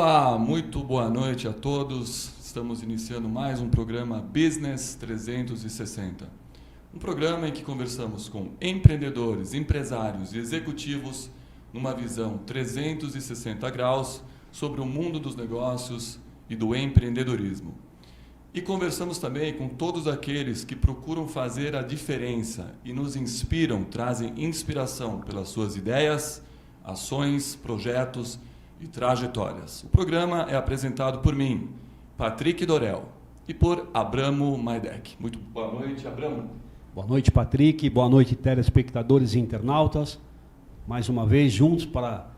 Olá, muito boa noite a todos. Estamos iniciando mais um programa Business 360. Um programa em que conversamos com empreendedores, empresários e executivos numa visão 360 graus sobre o mundo dos negócios e do empreendedorismo. E conversamos também com todos aqueles que procuram fazer a diferença e nos inspiram, trazem inspiração pelas suas ideias, ações, projetos e trajetórias. O programa é apresentado por mim, Patrick Dorel, e por Abramo Maidec. Muito boa noite, Abramo. Boa noite, Patrick. Boa noite, telespectadores e internautas. Mais uma vez juntos para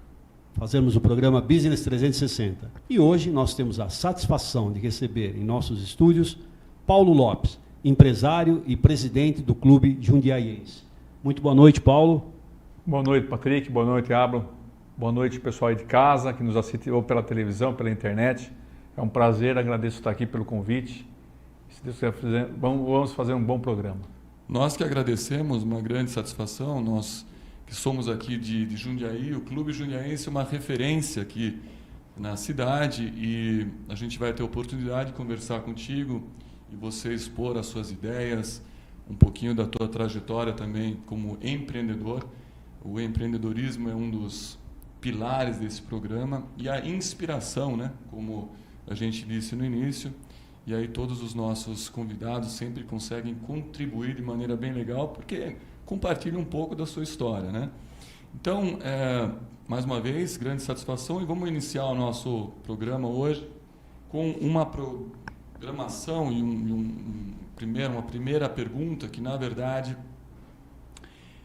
fazermos o programa Business 360. E hoje nós temos a satisfação de receber em nossos estúdios Paulo Lopes, empresário e presidente do Clube Jundiaiense. Muito boa noite, Paulo. Boa noite, Patrick. Boa noite, Abramo. Boa noite, pessoal aí de casa que nos assiste ou pela televisão, pela internet. É um prazer, agradeço estar aqui pelo convite. Se Deus quiser, vamos fazer um bom programa. Nós que agradecemos, uma grande satisfação. Nós que somos aqui de Jundiaí, o Clube Jundiaense é uma referência aqui na cidade e a gente vai ter a oportunidade de conversar contigo e você expor as suas ideias, um pouquinho da tua trajetória também como empreendedor. O empreendedorismo é um dos pilares desse programa e a inspiração, né? Como a gente disse no início, e aí todos os nossos convidados sempre conseguem contribuir de maneira bem legal, porque compartilham um pouco da sua história, né? Então, mais uma vez, grande satisfação e vamos iniciar o nosso programa hoje com uma programação e uma primeira pergunta que, na verdade,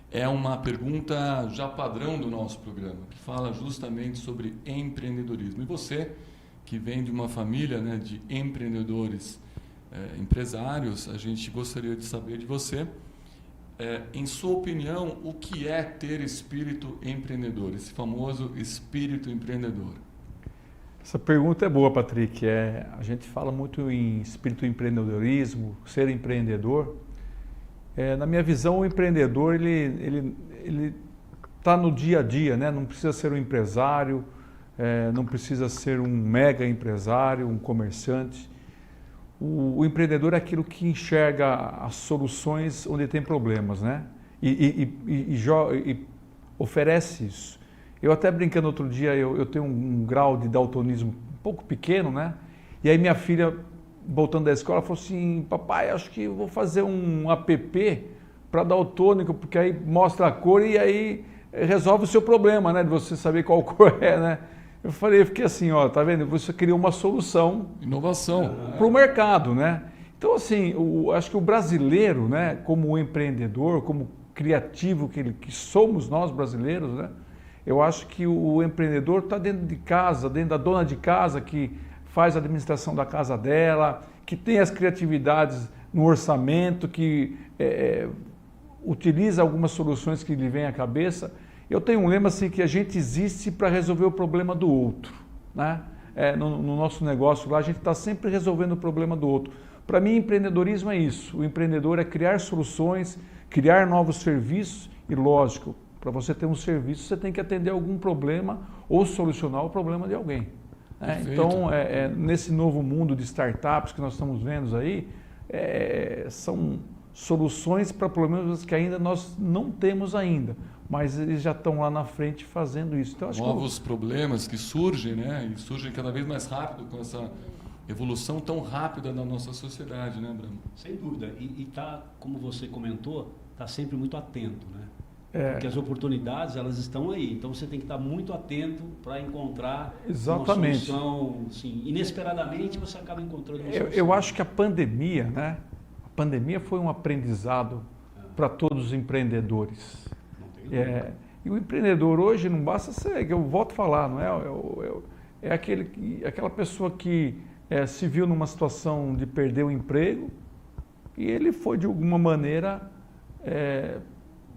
é uma pergunta já padrão do nosso programa, que fala justamente sobre empreendedorismo. E você, que vem de uma família, né, de empreendedores, empresários, a gente gostaria de saber de você, em sua opinião, o que é ter espírito empreendedor, esse famoso espírito empreendedor? Essa pergunta é boa, Patrick. A gente fala muito em espírito empreendedorismo, ser empreendedor. Na minha visão, o empreendedor ele está no dia a dia, né? Não precisa ser um empresário, não precisa ser um mega empresário, um comerciante. O empreendedor é aquilo que enxerga as soluções onde tem problemas, né? E oferece isso. Eu até brincando outro dia, eu tenho um grau de daltonismo um pouco pequeno, né? E aí minha filha, voltando da escola, falou assim: papai, acho que vou fazer um app para daltônico, porque aí mostra a cor e aí resolve o seu problema, né? De você saber qual cor é, né? Eu fiquei assim, ó, tá vendo? Você criou uma solução. Inovação. Para o mercado, né? Então, assim, acho que o brasileiro, né, como empreendedor, como criativo que somos nós brasileiros, né? Eu acho que o empreendedor está dentro de casa, dentro da dona de casa que faz a administração da casa dela, que tem as criatividades no orçamento, que utiliza algumas soluções que lhe vêm à cabeça. Eu tenho um lema assim, que a gente existe para resolver o problema do outro, né? No nosso negócio lá, a gente está sempre resolvendo o problema do outro. Para mim, empreendedorismo é isso. O empreendedor é criar soluções, criar novos serviços e, lógico, para você ter um serviço, você tem que atender algum problema ou solucionar o problema de alguém. Então, nesse novo mundo de startups que nós estamos vendo aí, são soluções para problemas que ainda nós não temos ainda, mas eles já estão lá na frente fazendo isso. Então, acho novos problemas que surgem, né? E surgem cada vez mais rápido com essa evolução tão rápida na nossa sociedade, né, Abramo? Sem dúvida. E tá, como você comentou, está sempre muito atento, né? Porque as oportunidades, elas estão aí. Então, você tem que estar muito atento para encontrar exatamente uma solução. Assim, inesperadamente, você acaba encontrando uma solução. Eu acho que a pandemia, né? A pandemia foi um aprendizado para todos os empreendedores. E o empreendedor hoje não basta ser, eu volto a falar, não é aquela pessoa que se viu numa situação de perder o emprego e ele foi de alguma maneira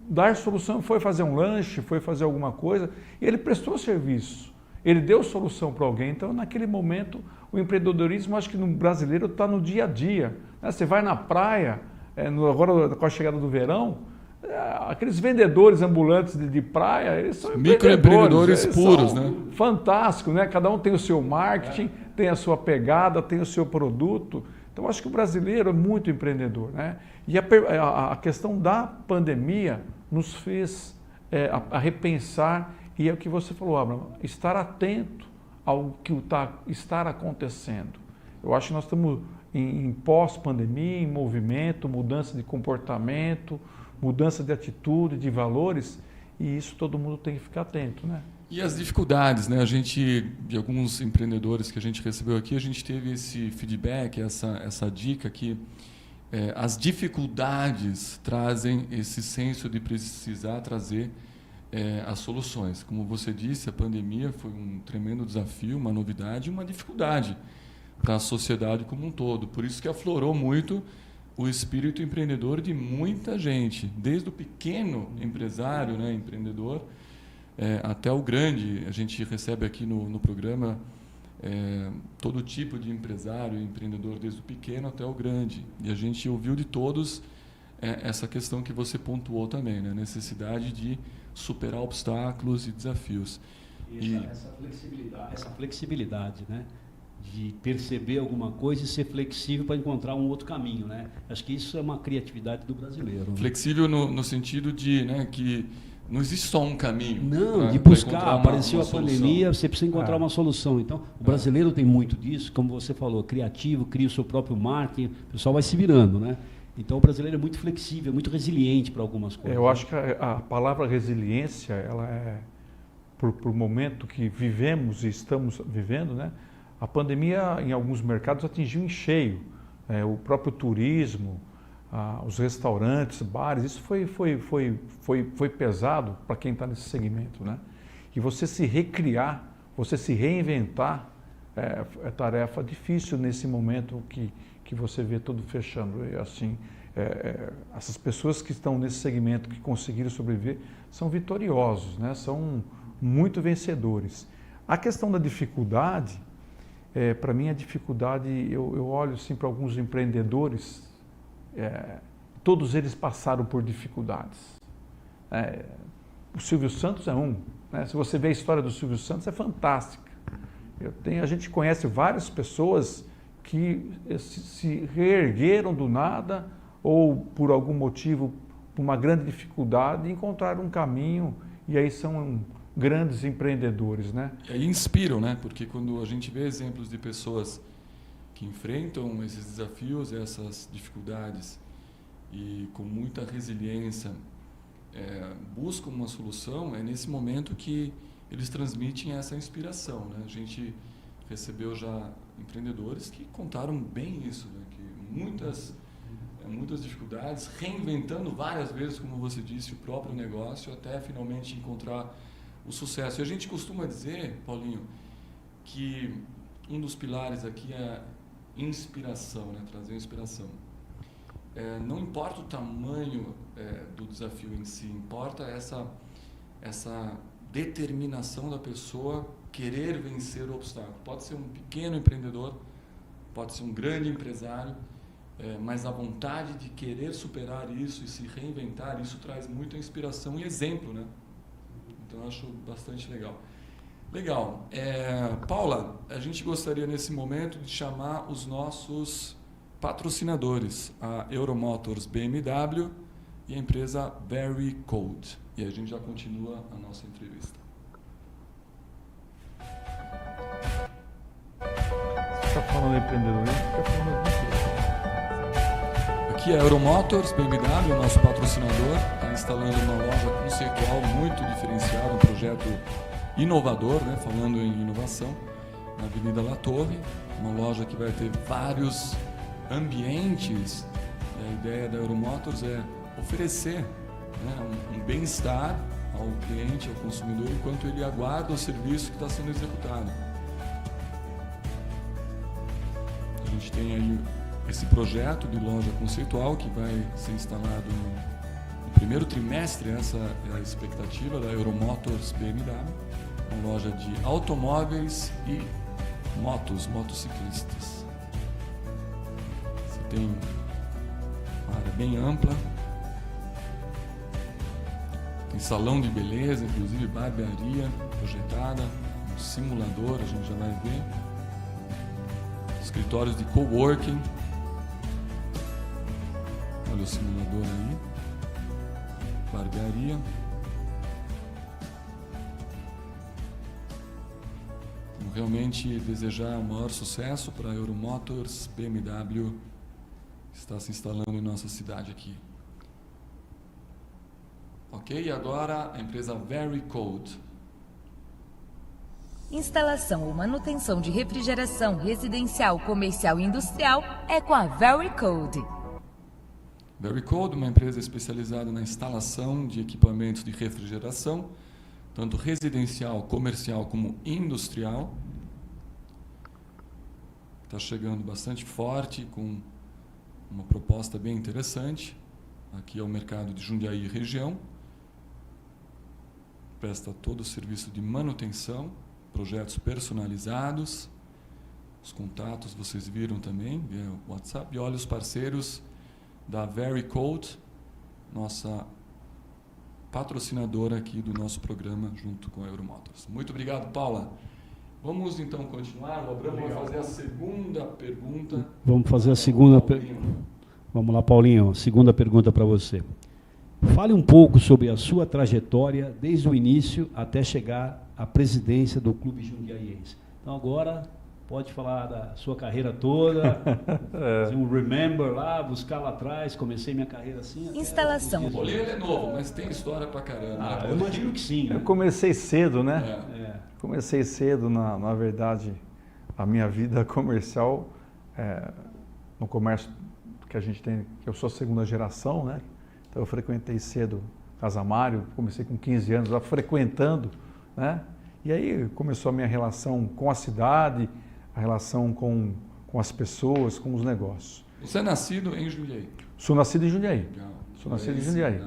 dar solução, foi fazer um lanche, foi fazer alguma coisa, e ele prestou serviço, ele deu solução para alguém. Então, naquele momento, o empreendedorismo, acho que no brasileiro está no dia a dia, né? Você vai na praia, agora com a chegada do verão, aqueles vendedores ambulantes de praia, eles são microempreendedores puros, né? Fantástico, né? Cada um tem o seu marketing, tem a sua pegada, tem o seu produto. Então, acho que o brasileiro é muito empreendedor, né? E a questão da pandemia nos fez a repensar, e é o que você falou, Abraham, estar atento ao que está acontecendo. Eu acho que nós estamos em pós-pandemia, em movimento, mudança de comportamento, mudança de atitude, de valores, e isso todo mundo tem que ficar atento, né? E as dificuldades, né? A gente, de alguns empreendedores que a gente recebeu aqui, a gente teve esse feedback, essa dica que as dificuldades trazem esse senso de precisar trazer as soluções. Como você disse, a pandemia foi um tremendo desafio, uma novidade e uma dificuldade para a sociedade como um todo. Por isso que aflorou muito o espírito empreendedor de muita gente, desde o pequeno empresário, né, empreendedor, até o grande. A gente recebe aqui no programa todo tipo de empresário e empreendedor, desde o pequeno até o grande. E a gente ouviu de todos essa questão que você pontuou também, né, a necessidade de superar obstáculos e desafios. Essa flexibilidade, né? De perceber alguma coisa e ser flexível para encontrar um outro caminho, né? Acho que isso é uma criatividade do brasileiro. Né? Flexível no sentido de, né, que não existe só um caminho. Não, de buscar. Apareceu a pandemia, você precisa encontrar uma solução. Então, o brasileiro tem muito disso, como você falou, criativo, cria o seu próprio marketing, o pessoal vai se virando, né? Então, o brasileiro é muito flexível, muito resiliente para algumas coisas. Eu acho que a palavra resiliência, ela é, por momento que vivemos e estamos vivendo, né? A pandemia, em alguns mercados, atingiu em cheio. O próprio turismo, os restaurantes, bares, isso foi pesado para quem está nesse segmento, né? E você se recriar, você se reinventar, é tarefa difícil nesse momento que você vê tudo fechando. E, assim, essas pessoas que estão nesse segmento, que conseguiram sobreviver, são vitoriosos, né? São muito vencedores. A questão da dificuldade, para mim a dificuldade, eu olho assim, para alguns empreendedores, todos eles passaram por dificuldades. O Silvio Santos é um, né? Se você vê a história do Silvio Santos, é fantástica. A gente conhece várias pessoas que se reergueram do nada ou por algum motivo, por uma grande dificuldade, encontraram um caminho e aí são grandes empreendedores, né? E aí inspiram, né? Porque quando a gente vê exemplos de pessoas que enfrentam esses desafios, essas dificuldades e com muita resiliência buscam uma solução, é nesse momento que eles transmitem essa inspiração, né? A gente recebeu já empreendedores que contaram bem isso, né? Que muitas dificuldades, reinventando várias vezes, como você disse, o próprio negócio, até finalmente encontrar o sucesso. E a gente costuma dizer, Paulinho, que um dos pilares aqui é a inspiração, né? Trazer inspiração. Não importa o tamanho do desafio em si, importa essa determinação da pessoa querer vencer o obstáculo. Pode ser um pequeno empreendedor, pode ser um grande empresário, mas a vontade de querer superar isso e se reinventar, isso traz muita inspiração e exemplo, né? Então, eu acho bastante legal. Legal. Paula, a gente gostaria nesse momento de chamar os nossos patrocinadores, a Euromotors BMW e a empresa Very Code. E a gente já continua a nossa entrevista. Você está falando de empreendedorismo, fica falando disso. Aqui é a Euromotors BMW, o nosso patrocinador, está instalando uma loja conceitual muito diferenciada, um projeto inovador, né? Falando em inovação, na Avenida La Torre, uma loja que vai ter vários ambientes. E a ideia da Euromotors é oferecer, né, um bem-estar ao cliente, ao consumidor, enquanto ele aguarda o serviço que está sendo executado. A gente tem aí esse projeto de loja conceitual que vai ser instalado no primeiro trimestre, essa é a expectativa da Euromotors BMW, uma loja de automóveis e motociclistas. Você tem uma área bem ampla, Tem salão de beleza, inclusive barbearia projetada, um simulador, a gente já vai ver. Escritórios de coworking. Olha o simulador aí. Barbearia. Vamos realmente desejar o maior sucesso para a Euromotors, BMW, que está se instalando em nossa cidade aqui. Ok, e agora a empresa VeryCode. Instalação ou manutenção de refrigeração residencial, comercial e industrial é com a VeryCode. VeryCode, uma empresa especializada na instalação de equipamentos de refrigeração, tanto residencial, comercial como industrial. Está chegando bastante forte, com uma proposta bem interessante. Aqui é o mercado de Jundiaí e região. Presta todo o serviço de manutenção, projetos personalizados. Os contatos vocês viram também via WhatsApp. E olha os parceiros da VeryCode, nossa patrocinadora aqui do nosso programa junto com a Euromotors. Muito obrigado, Paula. Vamos então continuar. O Abramo vai fazer a segunda pergunta. Vamos fazer a segunda pergunta. Vamos lá, Paulinho. Segunda pergunta para você. Fale um pouco sobre a sua trajetória desde o início até chegar à presidência do Clube Jundiaiense. Então agora pode falar da sua carreira toda, fazer um remember lá, buscar lá atrás, comecei minha carreira assim. Instalação. O Paulinho é novo, mas tem história pra caramba. Eu imagino que sim. Né? Eu comecei cedo, né? É. Comecei cedo, na verdade, a minha vida comercial, no comércio que a gente tem, que eu sou segunda geração, né? Então eu frequentei cedo Casa Mário, comecei com 15 anos lá frequentando, né? E aí começou a minha relação com a cidade, a relação com as pessoas, com os negócios. Você é nascido em Jundiaí? Sou nascido em Jundiaí. Legal. Sou nascido em Jundiaí.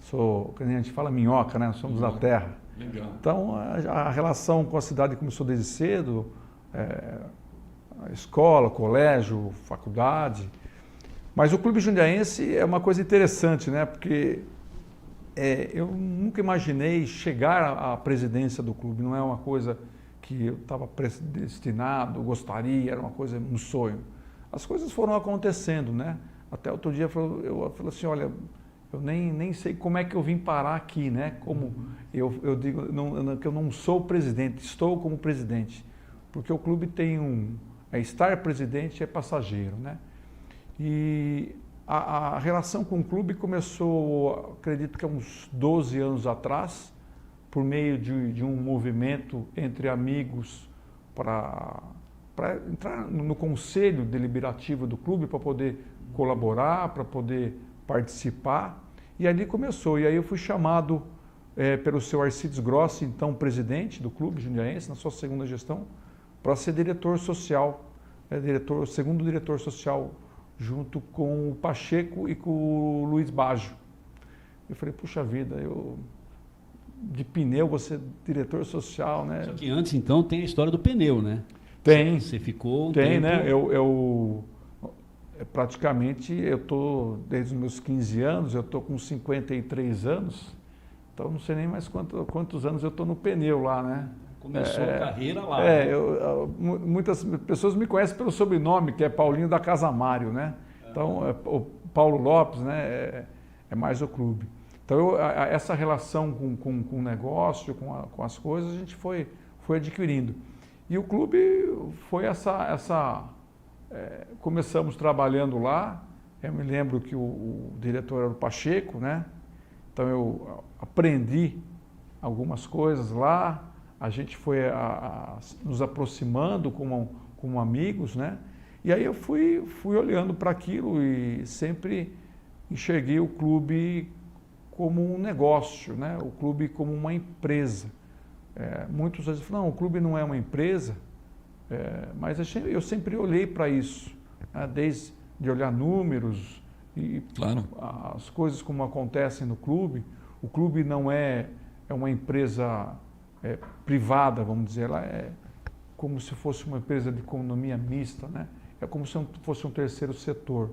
Sou, quando a gente fala minhoca, né? Somos da terra. Legal. Então a relação com a cidade começou desde cedo, a escola, colégio, faculdade. Mas o Clube Jundiaense é uma coisa interessante, né? Porque eu nunca imaginei chegar à presidência do clube. Não é uma coisa que eu estava predestinado, gostaria, era uma coisa, um sonho. As coisas foram acontecendo, né? Até outro dia eu falei assim, olha, eu nem sei como é que eu vim parar aqui, né? Como eu digo que eu não sou presidente, estou como presidente. Porque o clube tem estar presidente é passageiro, né? E a relação com o clube começou, acredito que há uns 12 anos atrás, por meio de um movimento entre amigos para entrar no conselho deliberativo do clube, para poder colaborar, para poder participar. E ali começou. E aí eu fui chamado pelo seu Arcides Grossi, então presidente do Clube Jundiaense, na sua segunda gestão, para ser diretor social, segundo diretor social, junto com o Pacheco e com o Luiz Baggio. Eu falei, puxa vida, de pneu, você diretor social, né? Só que antes, então, tem a história do pneu, né? Tem. Você ficou um tempo... né? Praticamente, eu estou, desde os meus 15 anos, eu estou com 53 anos, então não sei nem mais quantos anos eu estou no pneu lá, né? Começou a carreira lá. Muitas pessoas me conhecem pelo sobrenome, que é Paulinho da Casa Mário, né? Então, o Paulo Lopes, né? É mais o clube. Então, essa relação com o negócio, com as coisas, a gente foi adquirindo. E o clube foi começamos trabalhando lá. Eu me lembro que o diretor era o Pacheco, né? Então, eu aprendi algumas coisas lá. A gente foi nos aproximando como amigos, né? E aí eu fui olhando para aquilo e sempre enxerguei o clube como um negócio, né? O clube como uma empresa. Muitos vezes falam, não, o clube não é uma empresa, mas eu sempre olhei para isso, né? Desde de olhar números e claro, as coisas como acontecem no clube. O clube não é uma empresa privada, vamos dizer, ela é como se fosse uma empresa de economia mista, né? É como se fosse um terceiro setor.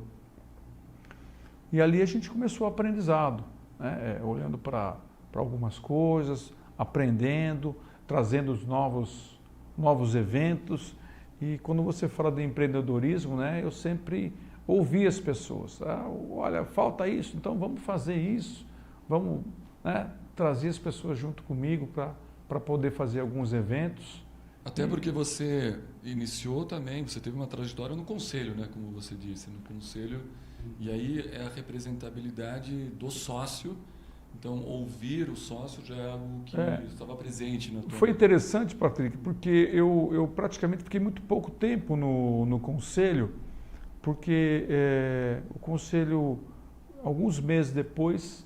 E ali a gente começou o aprendizado. né? Olhando para algumas coisas, aprendendo, trazendo os novos eventos. E quando você fala de empreendedorismo, né, eu sempre ouvi as pessoas. Olha, falta isso, então vamos fazer isso, vamos, né, trazer as pessoas junto comigo para poder fazer alguns eventos. Até porque você iniciou também, você teve uma trajetória no conselho, né, como você disse, no conselho, e aí é a representabilidade do sócio. Então, ouvir o sócio já é algo que estava presente na tua... Foi interessante, Patrick, porque eu praticamente fiquei muito pouco tempo no conselho, porque o conselho, alguns meses depois,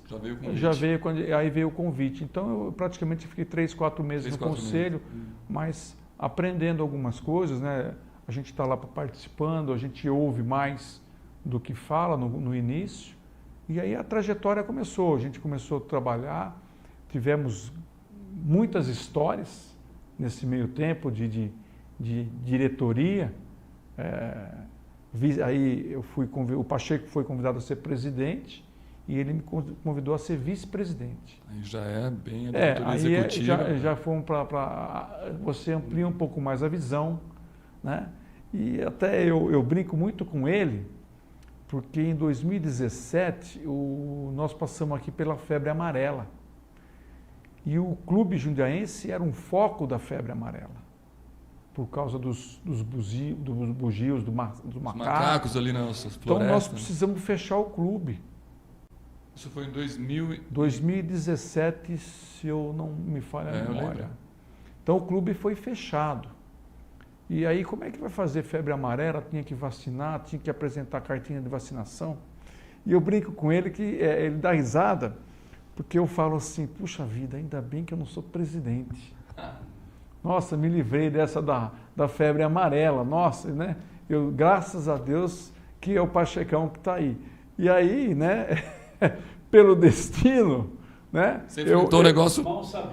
aí veio o convite. Então, eu praticamente fiquei 3, 4 meses no conselho, mas aprendendo algumas coisas, né? A gente está lá participando, a gente ouve mais do que fala no início. E aí a trajetória começou, a gente começou a trabalhar, tivemos muitas histórias nesse meio tempo de diretoria. Aí o Pacheco foi convidado a ser presidente e ele me convidou a ser vice-presidente. Aí já é bem a diretoria executiva. Já fomos para... Você amplia um pouco mais a visão, né? E até eu brinco muito com ele, porque em 2017 nós passamos aqui pela febre amarela. E o Clube Jundiaense era um foco da febre amarela, por causa dos bugios, dos macacos ali nas nossas florestas. Então nós precisamos fechar o clube. Isso foi em 2017, se eu não me falha a memória. Então o clube foi fechado. E aí, como é que vai fazer febre amarela? Tinha que vacinar, tinha que apresentar cartinha de vacinação. E eu brinco com ele que ele dá risada, porque eu falo assim, puxa vida, ainda bem que eu não sou presidente. Nossa, me livrei dessa da febre amarela. Nossa, né? Graças a Deus que é o Pachecão que está aí. E aí, né, pelo destino... Né? Você enfrentou o negócio...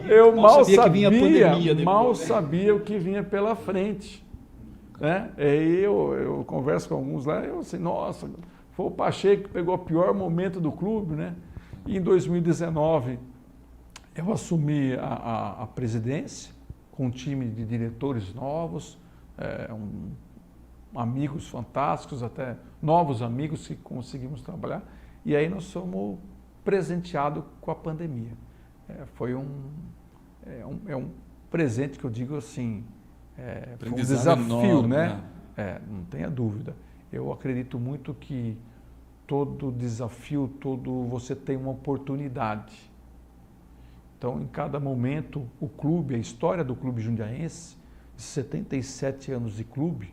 Eu mal sabia que vinha a pandemia depois, mal sabia o que vinha pela frente. Né? Aí eu converso com alguns lá, eu assim, nossa, foi o Pacheco que pegou o pior momento do clube, né? E em 2019 eu assumi a presidência com um time de diretores novos, amigos fantásticos, até novos amigos que conseguimos trabalhar, e aí nós somos presenteados com a pandemia. Foi um presente que eu digo assim, foi um desafio, enorme, né? Não tenha dúvida. Eu acredito muito que todo desafio, você tem uma oportunidade. Então, em cada momento, o clube, a história do Clube Jundiaense, 77 anos de clube,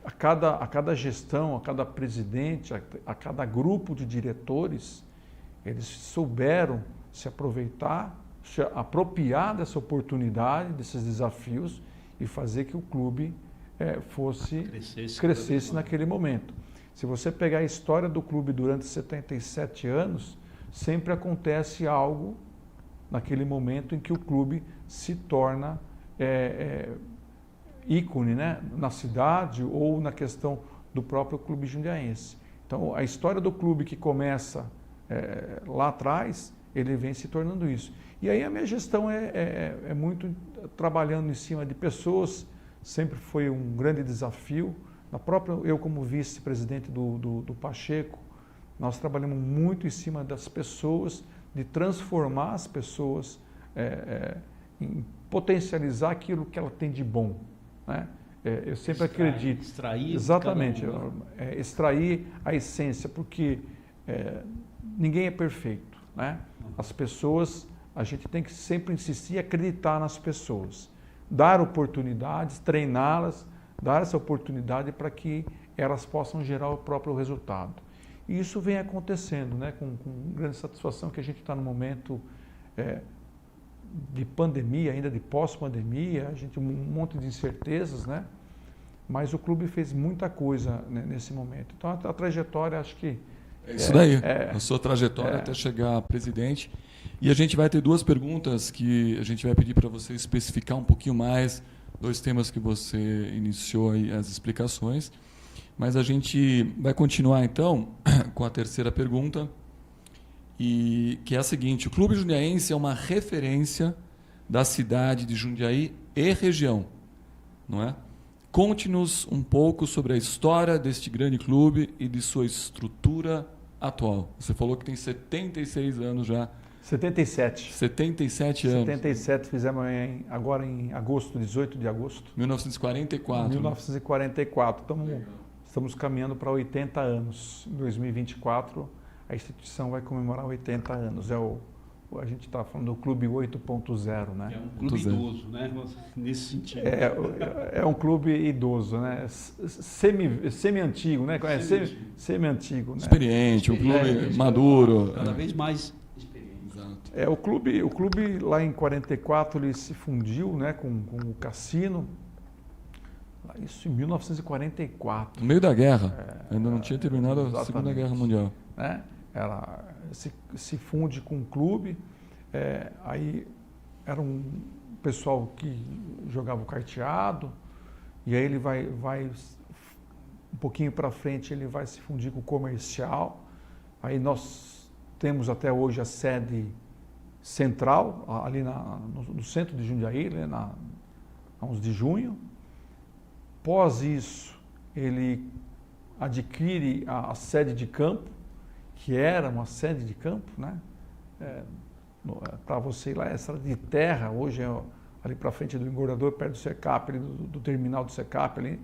a cada gestão, a cada presidente, a cada grupo de diretores, eles souberam se aproveitar, se apropriar dessa oportunidade, desses desafios e fazer que o clube crescesse naquele momento. Se você pegar a história do clube durante 77 anos, sempre acontece algo naquele momento em que o clube se torna ícone, né, na cidade ou na questão do próprio Clube Jundiaense. Então, a história do clube que começa lá atrás, ele vem se tornando isso. E aí a minha gestão é muito trabalhando em cima de pessoas, sempre foi um grande desafio. Eu como vice-presidente do Pacheco, nós trabalhamos muito em cima das pessoas, de transformar as pessoas, em potencializar aquilo que ela tem de bom. Né? Eu sempre acredito. Extrair. Exatamente. Extrair a essência, porque ninguém é perfeito. Né? As pessoas, a gente tem que sempre insistir e acreditar nas pessoas. Dar oportunidades, treiná-las, dar essa oportunidade para que elas possam gerar o próprio resultado. E isso vem acontecendo, né? Com grande satisfação que a gente está no momento de pandemia, ainda de pós-pandemia, a gente um monte de incertezas, né? Mas o clube fez muita coisa, né, nesse momento. Então a trajetória, acho que... É isso daí, a sua trajetória até chegar a presidente. E a gente vai ter duas perguntas que a gente vai pedir para você especificar um pouquinho mais, 2 temas que você iniciou aí as explicações. Mas a gente vai continuar então com a terceira pergunta. e que é a seguinte: o Clube Jundiaense é uma referência da cidade de Jundiaí e região, não é? Conte-nos um pouco sobre a história deste grande clube e de sua estrutura atual. Você falou que tem 76 anos já. 77. 77 anos. 77, fizemos agora em agosto, 18 de agosto. 1944. 1944. Estamos caminhando para 80 anos. Em 2024, a instituição vai comemorar 80 anos. A gente está falando do Clube 8.0, né? É um clube idoso, né? Nesse sentido. É um clube idoso, né? Semi-antigo, né? Semi-antigo. Né? Experiente, um clube maduro. Cada vez mais experiente. Exato. O clube lá em 44 ele se fundiu, né, com o cassino. Isso em 1944. No meio da guerra. Ainda não tinha terminado a Segunda Guerra Mundial. Né? Ela se funde com o clube. Aí era um pessoal que jogava o carteado. E aí ele vai um pouquinho para frente, ele vai se fundir com o comercial. Aí nós temos até hoje a sede central, ali no centro de Jundiaí, né, na 11 de junho. Após isso, ele adquire a sede de campo, que era uma sede de campo, né? Para você ir lá, essa de terra, hoje é ali para frente do engordador, perto do Secap, do terminal do Secap ali.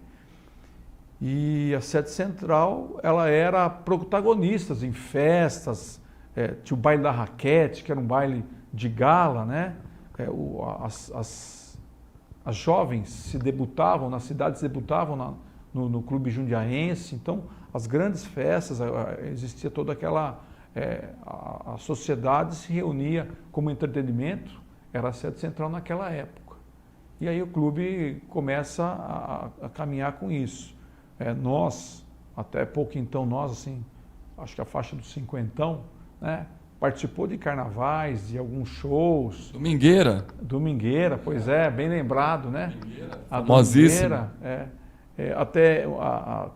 E a sede central, ela era protagonista em festas, tinha o baile da raquete, que era um baile de gala, né? As jovens se debutavam, nas cidades debutavam no Clube Jundiaense. Então, as grandes festas, existia toda aquela... a sociedade se reunia como entretenimento, era a sede central naquela época. E aí o clube começa a caminhar com isso. Nós, até pouco então, assim, acho que a faixa dos 50, né? Participou de carnavais, de alguns shows. Domingueira, pois bem lembrado, né? Famosíssima. Até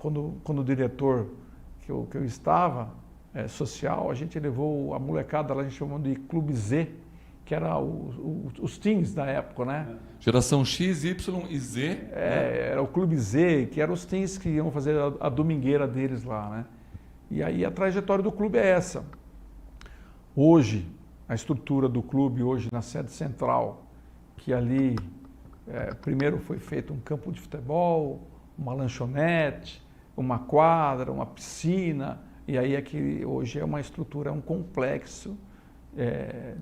quando o diretor que eu estava, social, a gente levou a molecada lá, a gente chamou de Clube Z, que era os teens da época, né? Geração X, Y e Z. Era o Clube Z, que eram os teens que iam fazer a domingueira deles lá, né? E aí a trajetória do clube é essa. Hoje, a estrutura do clube, hoje na sede central, que ali primeiro foi feito um campo de futebol, uma lanchonete, uma quadra, uma piscina, e aí aqui hoje é uma estrutura, um complexo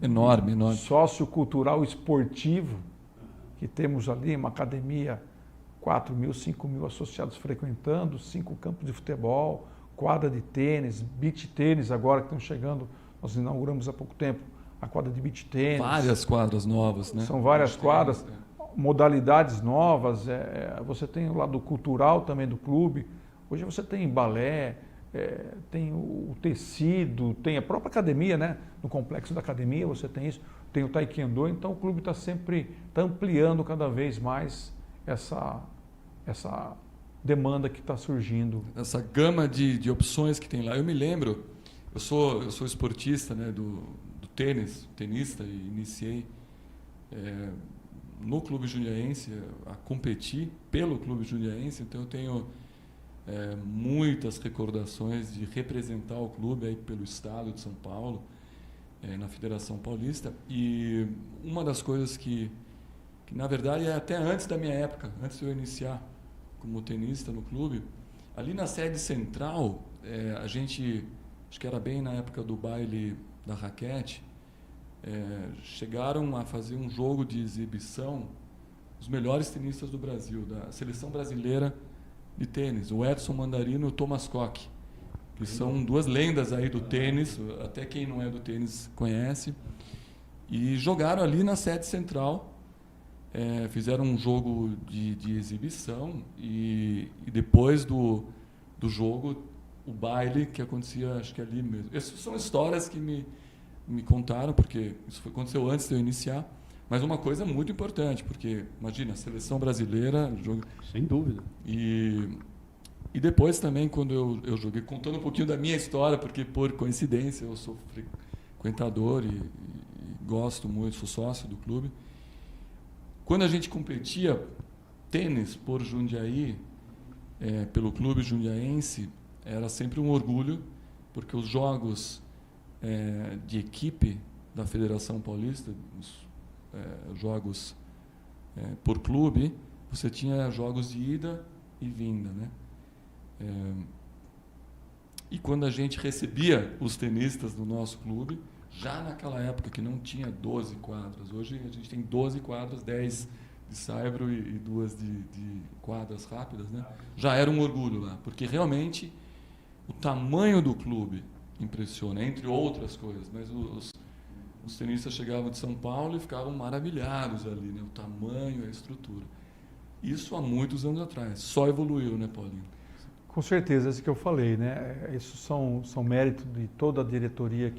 enorme. Sociocultural esportivo, que temos ali uma academia, 4 mil, 5 mil associados frequentando, 5 campos de futebol, quadra de tênis, beach tênis agora que estão chegando. Nós inauguramos há pouco tempo a quadra de beach tênis. Várias quadras novas, né? São várias quadras, modalidades novas. Você tem o lado cultural também do clube. Hoje você tem balé, tem o tecido, tem a própria academia, né? No complexo da academia você tem isso, tem o taekwondo. Então o clube está ampliando cada vez mais essa demanda que está surgindo. Essa gama de opções que tem lá. Eu me lembro... Eu sou esportista, né, do tênis, tenista, e iniciei no Clube Jundiaense, a competir pelo Clube Jundiaense, então eu tenho muitas recordações de representar o clube aí pelo estado de São Paulo, na Federação Paulista. E uma das coisas que na verdade é até antes da minha época, antes de eu iniciar como tenista no clube, ali na sede central, a gente... Acho que era bem na época do baile da raquete, chegaram a fazer um jogo de exibição os melhores tenistas do Brasil, da seleção brasileira de tênis, o Edson Mandarino e o Thomas Koch, que são duas lendas aí do tênis, até quem não é do tênis conhece, e jogaram ali na sede central, fizeram um jogo de exibição e depois do jogo, o baile que acontecia, acho que ali mesmo. Essas são histórias que me contaram, porque isso aconteceu antes de eu iniciar, mas uma coisa muito importante, porque, imagina, a seleção brasileira... Sem dúvida. E depois também, quando eu joguei, contando um pouquinho da minha história, porque, por coincidência, eu sou frequentador e gosto muito, sou sócio do clube. Quando a gente competia tênis por Jundiaí, pelo clube jundiaense, era sempre um orgulho, porque os jogos de equipe da Federação Paulista, os jogos por clube, você tinha jogos de ida e vinda, né? E quando a gente recebia os tenistas do nosso clube, já naquela época que não tinha 12 quadras, hoje a gente tem 12 quadras, 10 de saibro e 2 de quadras rápidas, né? Já era um orgulho lá, porque realmente o tamanho do clube impressiona, entre outras coisas, mas os tenistas chegavam de São Paulo e ficavam maravilhados ali, né? O tamanho, a estrutura. Isso há muitos anos atrás, só evoluiu, né, Paulinho? Com certeza, isso que eu falei, né? Isso são méritos de toda a diretoria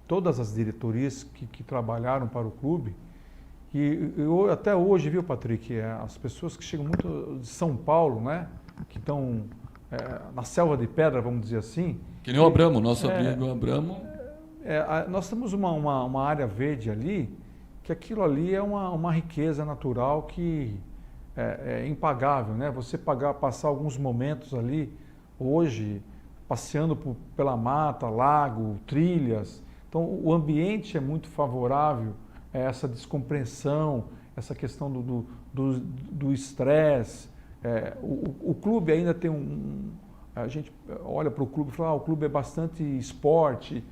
todas as diretorias que trabalharam para o clube. E eu, até hoje, viu, Patrick, as pessoas que chegam muito de São Paulo, né? Que estão na selva de pedra, vamos dizer assim. Que nem o Abramo, nosso amigo Abramo. Nós temos uma área verde ali, que aquilo ali é uma riqueza natural que é impagável, né? Você passar alguns momentos ali, hoje, passeando pela mata, lago, trilhas. Então, o ambiente é muito favorável a essa descompreensão, essa questão do estresse. O clube ainda tem a gente olha para o clube e fala, o clube é bastante esporte,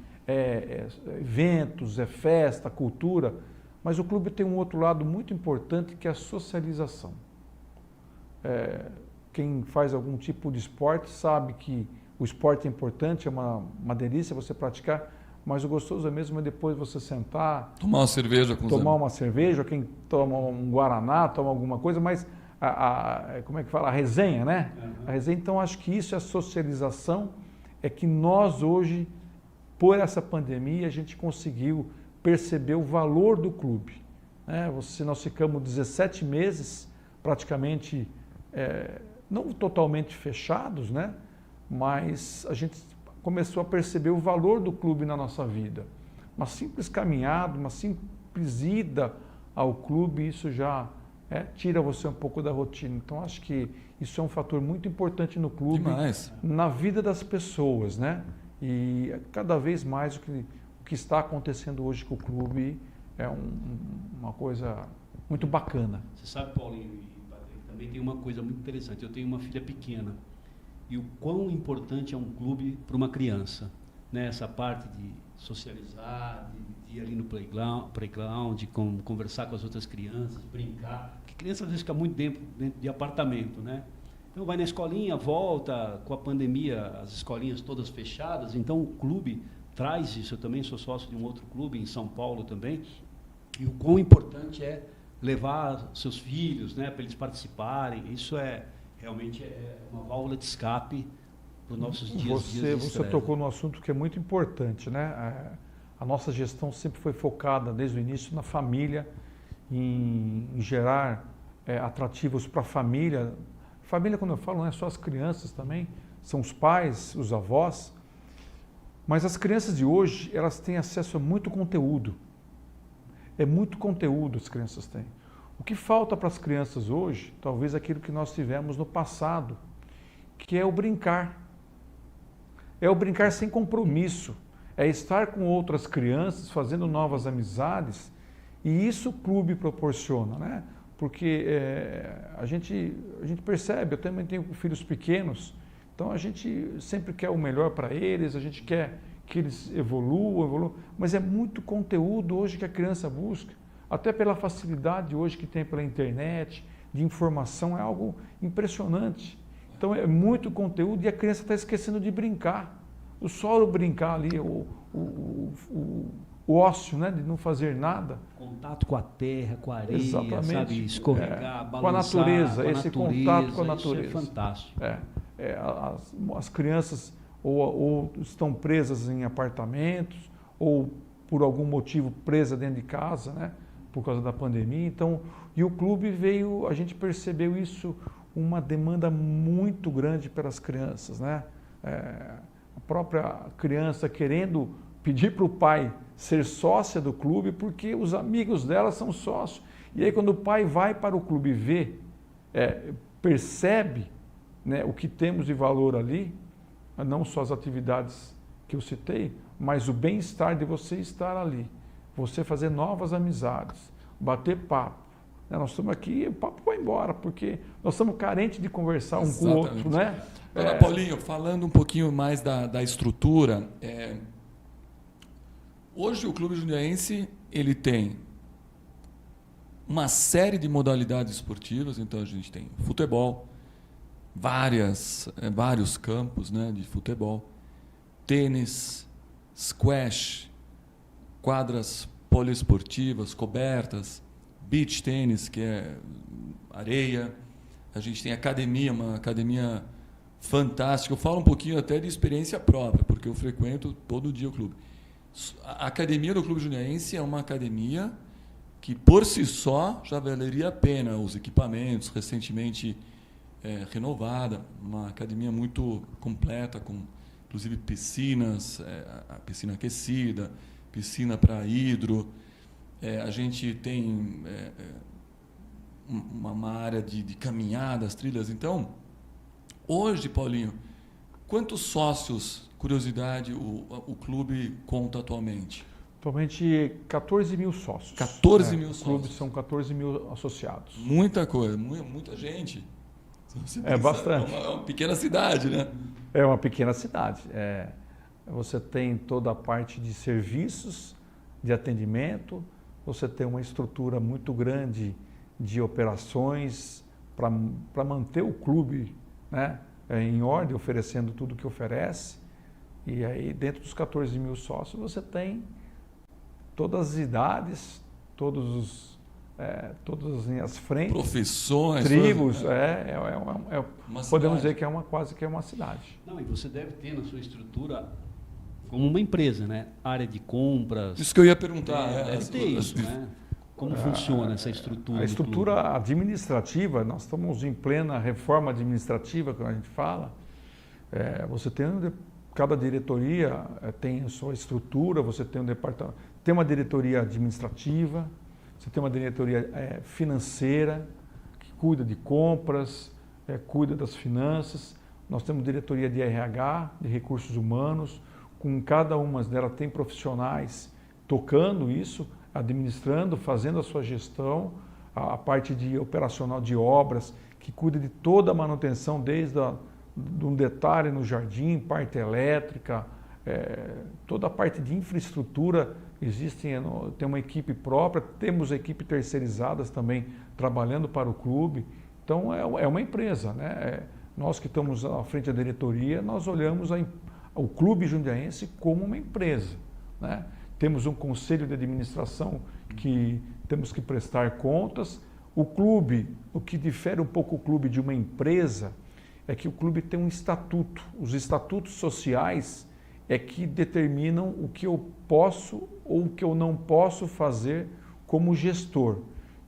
eventos, festa, cultura, mas o clube tem um outro lado muito importante que é a socialização. Quem faz algum tipo de esporte sabe que o esporte é importante, é uma delícia você praticar, mas o gostoso mesmo é depois você sentar, tomar uma cerveja com tomar uma cerveja, quem toma um guaraná, toma alguma coisa, mas como é que fala? A resenha, né? Uhum. A resenha, então acho que isso é a socialização, é que nós hoje, por essa pandemia, a gente conseguiu perceber o valor do clube. Né? Nós ficamos 17 meses praticamente, não totalmente fechados, né? Mas a gente começou a perceber o valor do clube na nossa vida. Uma simples caminhada, uma simples ida ao clube, isso já tira você um pouco da rotina. Então, acho que isso é um fator muito importante no clube, demais, na vida das pessoas, né? E cada vez mais o que está acontecendo hoje com o clube é uma coisa muito bacana. Você sabe, Paulinho, também tem uma coisa muito interessante. Eu tenho uma filha pequena. E o quão importante é um clube para uma criança, né? Essa parte de socializar, de ir ali no playground, de conversar com as outras crianças, brincar. Porque criança às vezes fica muito dentro de apartamento, né? Então vai na escolinha, volta, com a pandemia, as escolinhas todas fechadas, então o clube traz isso. Eu também sou sócio de um outro clube em São Paulo também, e o quão importante é levar seus filhos, né, para eles participarem. Isso realmente é uma válvula de escape para os nossos dias. Você tocou num assunto que é muito importante, né? A nossa gestão sempre foi focada desde o início na família, em gerar atrativos para a família. Família, quando eu falo, não é só as crianças também, são os pais, os avós. Mas as crianças de hoje, elas têm acesso a muito conteúdo. É muito conteúdo as crianças têm. O que falta para as crianças hoje, talvez aquilo que nós tivemos no passado, que é o brincar. É o brincar sem compromisso. É estar com outras crianças, fazendo novas amizades. E isso o clube proporciona, né? Porque a gente percebe, eu também tenho filhos pequenos, então a gente sempre quer o melhor para eles, a gente quer que eles evoluam, mas é muito conteúdo hoje que a criança busca, até pela facilidade hoje que tem pela internet, de informação, é algo impressionante. Então é muito conteúdo e a criança está esquecendo de brincar. Só o brincar ali, o ócio, né, de não fazer nada. Contato com a terra, com a areia, exatamente, sabe, escorregar, balançar, com a natureza, esse contato com a natureza. Isso é fantástico. As crianças ou estão presas em apartamentos ou por algum motivo presas dentro de casa, né, por causa da pandemia. Então, e o clube veio, a gente percebeu isso, uma demanda muito grande pelas crianças, né? A própria criança querendo pedir para o pai ser sócia do clube porque os amigos dela são sócios. E aí quando o pai vai para o clube ver, percebe, né, o que temos de valor ali, não só as atividades que eu citei, mas o bem-estar de você estar ali, você fazer novas amizades, bater papo. Nós estamos aqui, o papo vai embora, porque nós estamos carentes de conversar um com o outro, né? Agora, Paulinho, falando um pouquinho mais da estrutura, hoje o Clube Jundiaense ele tem uma série de modalidades esportivas, então a gente tem futebol, vários campos, né, de futebol, tênis, squash, quadras poliesportivas, cobertas, beach tênis, que é areia. A gente tem academia, uma academia fantástica. Eu falo um pouquinho até de experiência própria, porque eu frequento todo dia o clube. A academia do Clube Jundiaense é uma academia que, por si só, já valeria a pena. Os equipamentos, recentemente renovada, uma academia muito completa, com inclusive piscinas, a piscina aquecida, piscina para hidro. A gente tem uma área de caminhadas, trilhas. Então, hoje, Paulinho, quantos sócios, curiosidade, o clube conta atualmente? Atualmente, 14 mil sócios. 14 mil sócios. O clube são 14 mil associados. Muita coisa, muita gente. Bastante. É uma pequena cidade, né? É uma pequena cidade. Você tem toda a parte de serviços, de atendimento, você tem uma estrutura muito grande de operações para manter o clube, né, em ordem, oferecendo tudo que oferece. E aí, dentro dos 14 mil sócios, você tem todas as idades, todas as frentes, profissões, tribos, podemos dizer que quase que é uma cidade. Não, e você deve ter na sua estrutura como uma empresa, né? Área de compras. Isso que eu ia perguntar. Deve ter isso, né? Como funciona essa estrutura? A estrutura administrativa, nós estamos em plena reforma administrativa, como a gente fala. Você tem cada diretoria tem a sua estrutura, você tem um departamento, tem uma diretoria administrativa, você tem uma diretoria financeira, que cuida de compras, cuida das finanças. Nós temos diretoria de RH, de recursos humanos, com cada uma delas tem profissionais tocando isso, administrando, fazendo a sua gestão, a parte de operacional de obras, que cuida de toda a manutenção, desde um detalhe no jardim, parte elétrica, toda a parte de infraestrutura. Tem uma equipe própria, temos equipe terceirizadas também trabalhando para o clube. Então é uma empresa, né? Nós que estamos à frente da diretoria, nós olhamos o Clube Jundiaense como uma empresa, né? Temos um conselho de administração que temos que prestar contas. O clube, o que difere um pouco o clube de uma empresa, é que o clube tem um estatuto. Os estatutos sociais é que determinam o que eu posso ou o que eu não posso fazer como gestor.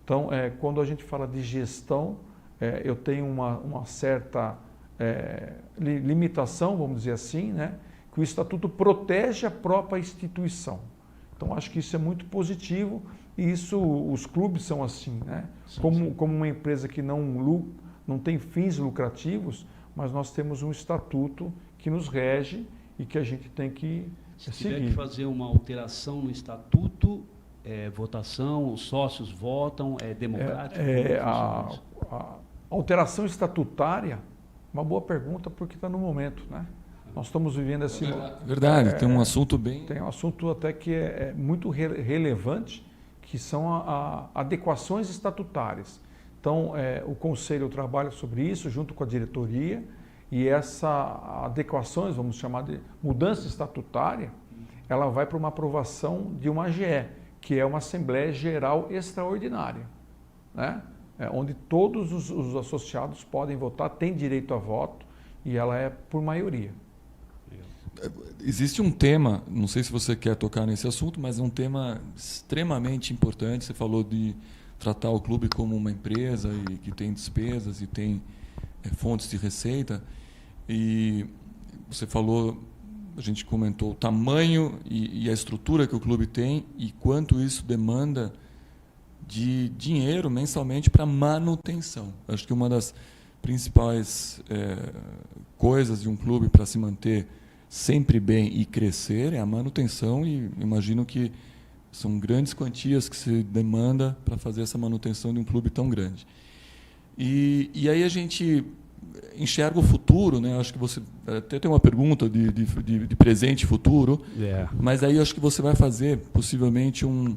Então, quando a gente fala de gestão, eu tenho uma certa limitação, vamos dizer assim, né? Que o estatuto protege a própria instituição. Então, acho que isso é muito positivo e os clubes são assim, né? Como uma empresa que não tem fins lucrativos, mas nós temos um estatuto que nos rege e que a gente tem que seguir. Se tiver que fazer uma alteração no estatuto, votação, os sócios votam, é democrático? A alteração estatutária, uma boa pergunta, porque está no momento, né? Nós estamos vivendo assim... Verdade, tem um assunto bem... Tem um assunto até que é muito relevante, que são adequações estatutárias. Então, o Conselho trabalha sobre isso, junto com a diretoria, e essa adequações, vamos chamar de mudança estatutária, ela vai para uma aprovação de uma AGE, que é uma Assembleia Geral Extraordinária, né? Onde todos os associados podem votar, têm direito a voto, e ela é por maioria. Existe um tema, não sei se você quer tocar nesse assunto, mas é um tema extremamente importante. Você falou de tratar o clube como uma empresa e que tem despesas e tem fontes de receita. E você falou a gente comentou o tamanho e a estrutura que o clube tem e quanto isso demanda de dinheiro mensalmente para manutenção. Acho que uma das principais coisas de um clube para se manter sempre bem e crescer é a manutenção, e imagino que são grandes quantias que se demanda para fazer essa manutenção de um clube tão grande. E aí a gente enxerga o futuro, né? Acho que você até tem uma pergunta de presente e futuro, mas aí acho que você vai fazer possivelmente um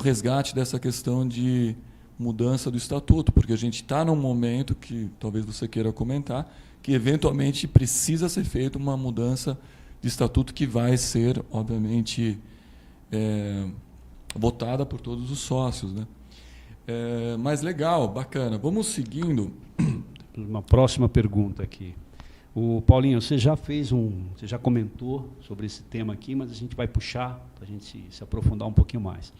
resgate dessa questão de mudança do estatuto, porque a gente está num momento que talvez você queira comentar, que eventualmente precisa ser feita uma mudança de estatuto que vai ser, obviamente, votada por todos os sócios, né? Mas legal, bacana. Vamos seguindo. Uma próxima pergunta aqui. O Paulinho, você já comentou sobre esse tema aqui, mas a gente vai puxar para a gente se aprofundar um pouquinho mais.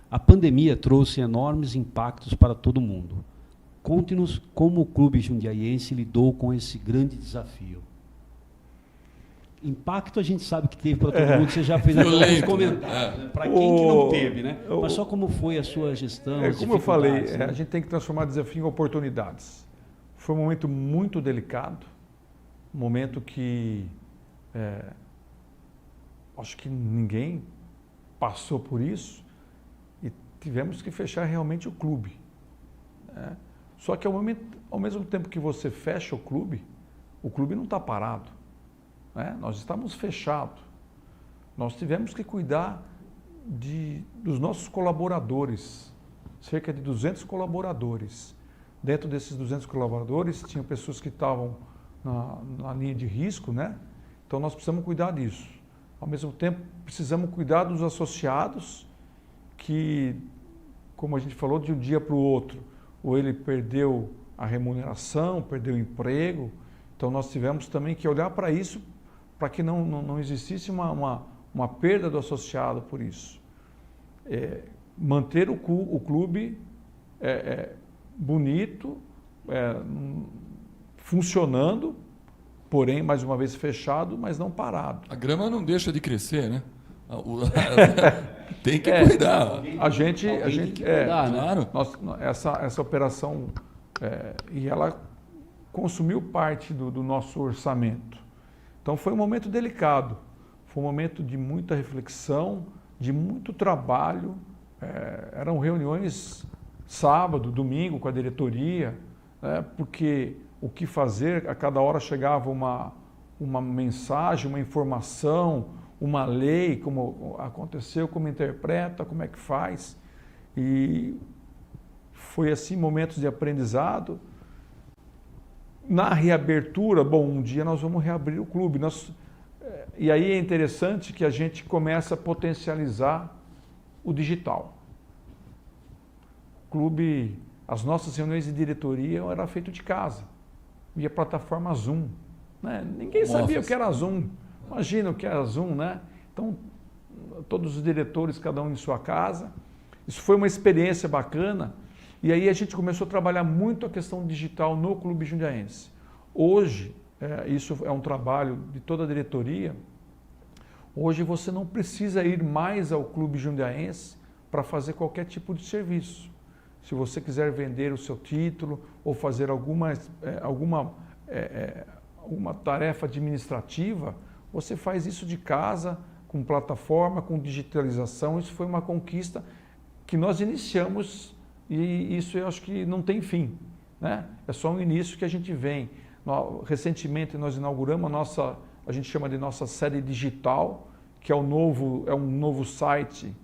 A pandemia trouxe enormes impactos para todo mundo. Conte-nos como o clube jundiaiense lidou com esse grande desafio. Impacto a gente sabe que teve para todo mundo, você já fez alguns comentários. Né? Para quem que não teve, né? Mas só como foi a sua gestão, como eu falei, né? a gente tem que transformar desafio em oportunidades. Foi um momento muito delicado, um momento que acho que ninguém passou por isso, e tivemos que fechar realmente o clube. Né? Só que ao mesmo tempo que você fecha o clube não está parado. Né? Nós estamos fechados. Nós tivemos que cuidar dos nossos colaboradores, cerca de 200 colaboradores. Dentro desses 200 colaboradores, tinham pessoas que estavam na linha de risco, né? Então nós precisamos cuidar disso. Ao mesmo tempo, precisamos cuidar dos associados que, como a gente falou, de um dia para o outro, ou ele perdeu a remuneração, perdeu o emprego. Então nós tivemos também que olhar para isso, para que não existisse uma perda do associado por isso. Manter o clube bonito, funcionando, porém, mais uma vez fechado, mas não parado. A grama não deixa de crescer, né? Tem que cuidar. A gente claro. Essa operação, e ela consumiu parte do nosso orçamento. Então foi um momento delicado, foi um momento de muita reflexão, de muito trabalho. Eram reuniões sábado, domingo com a diretoria, porque o que fazer, a cada hora chegava uma mensagem, uma informação, uma lei, como aconteceu, como interpreta, como é que faz. E foi assim, momentos de aprendizado. Na reabertura, um dia nós vamos reabrir o clube. E aí é interessante que a gente começa a potencializar o digital. O clube, as nossas reuniões de diretoria eram feitas de casa, via plataforma Zoom. Né? Ninguém sabia o que era Zoom. Imagina o que era Zoom, né? Então, todos os diretores, cada um em sua casa. Isso foi uma experiência bacana. E aí a gente começou a trabalhar muito a questão digital no Clube Jundiaense. Hoje, isso é um trabalho de toda a diretoria. Hoje você não precisa ir mais ao Clube Jundiaense para fazer qualquer tipo de serviço. Se você quiser vender o seu título ou fazer alguma tarefa administrativa, você faz isso de casa, com plataforma, com digitalização. Isso foi uma conquista que nós iniciamos e isso eu acho que não tem fim. Né? É só um início que a gente vem. Recentemente nós inauguramos a gente chama de nossa sede digital, que é um novo site,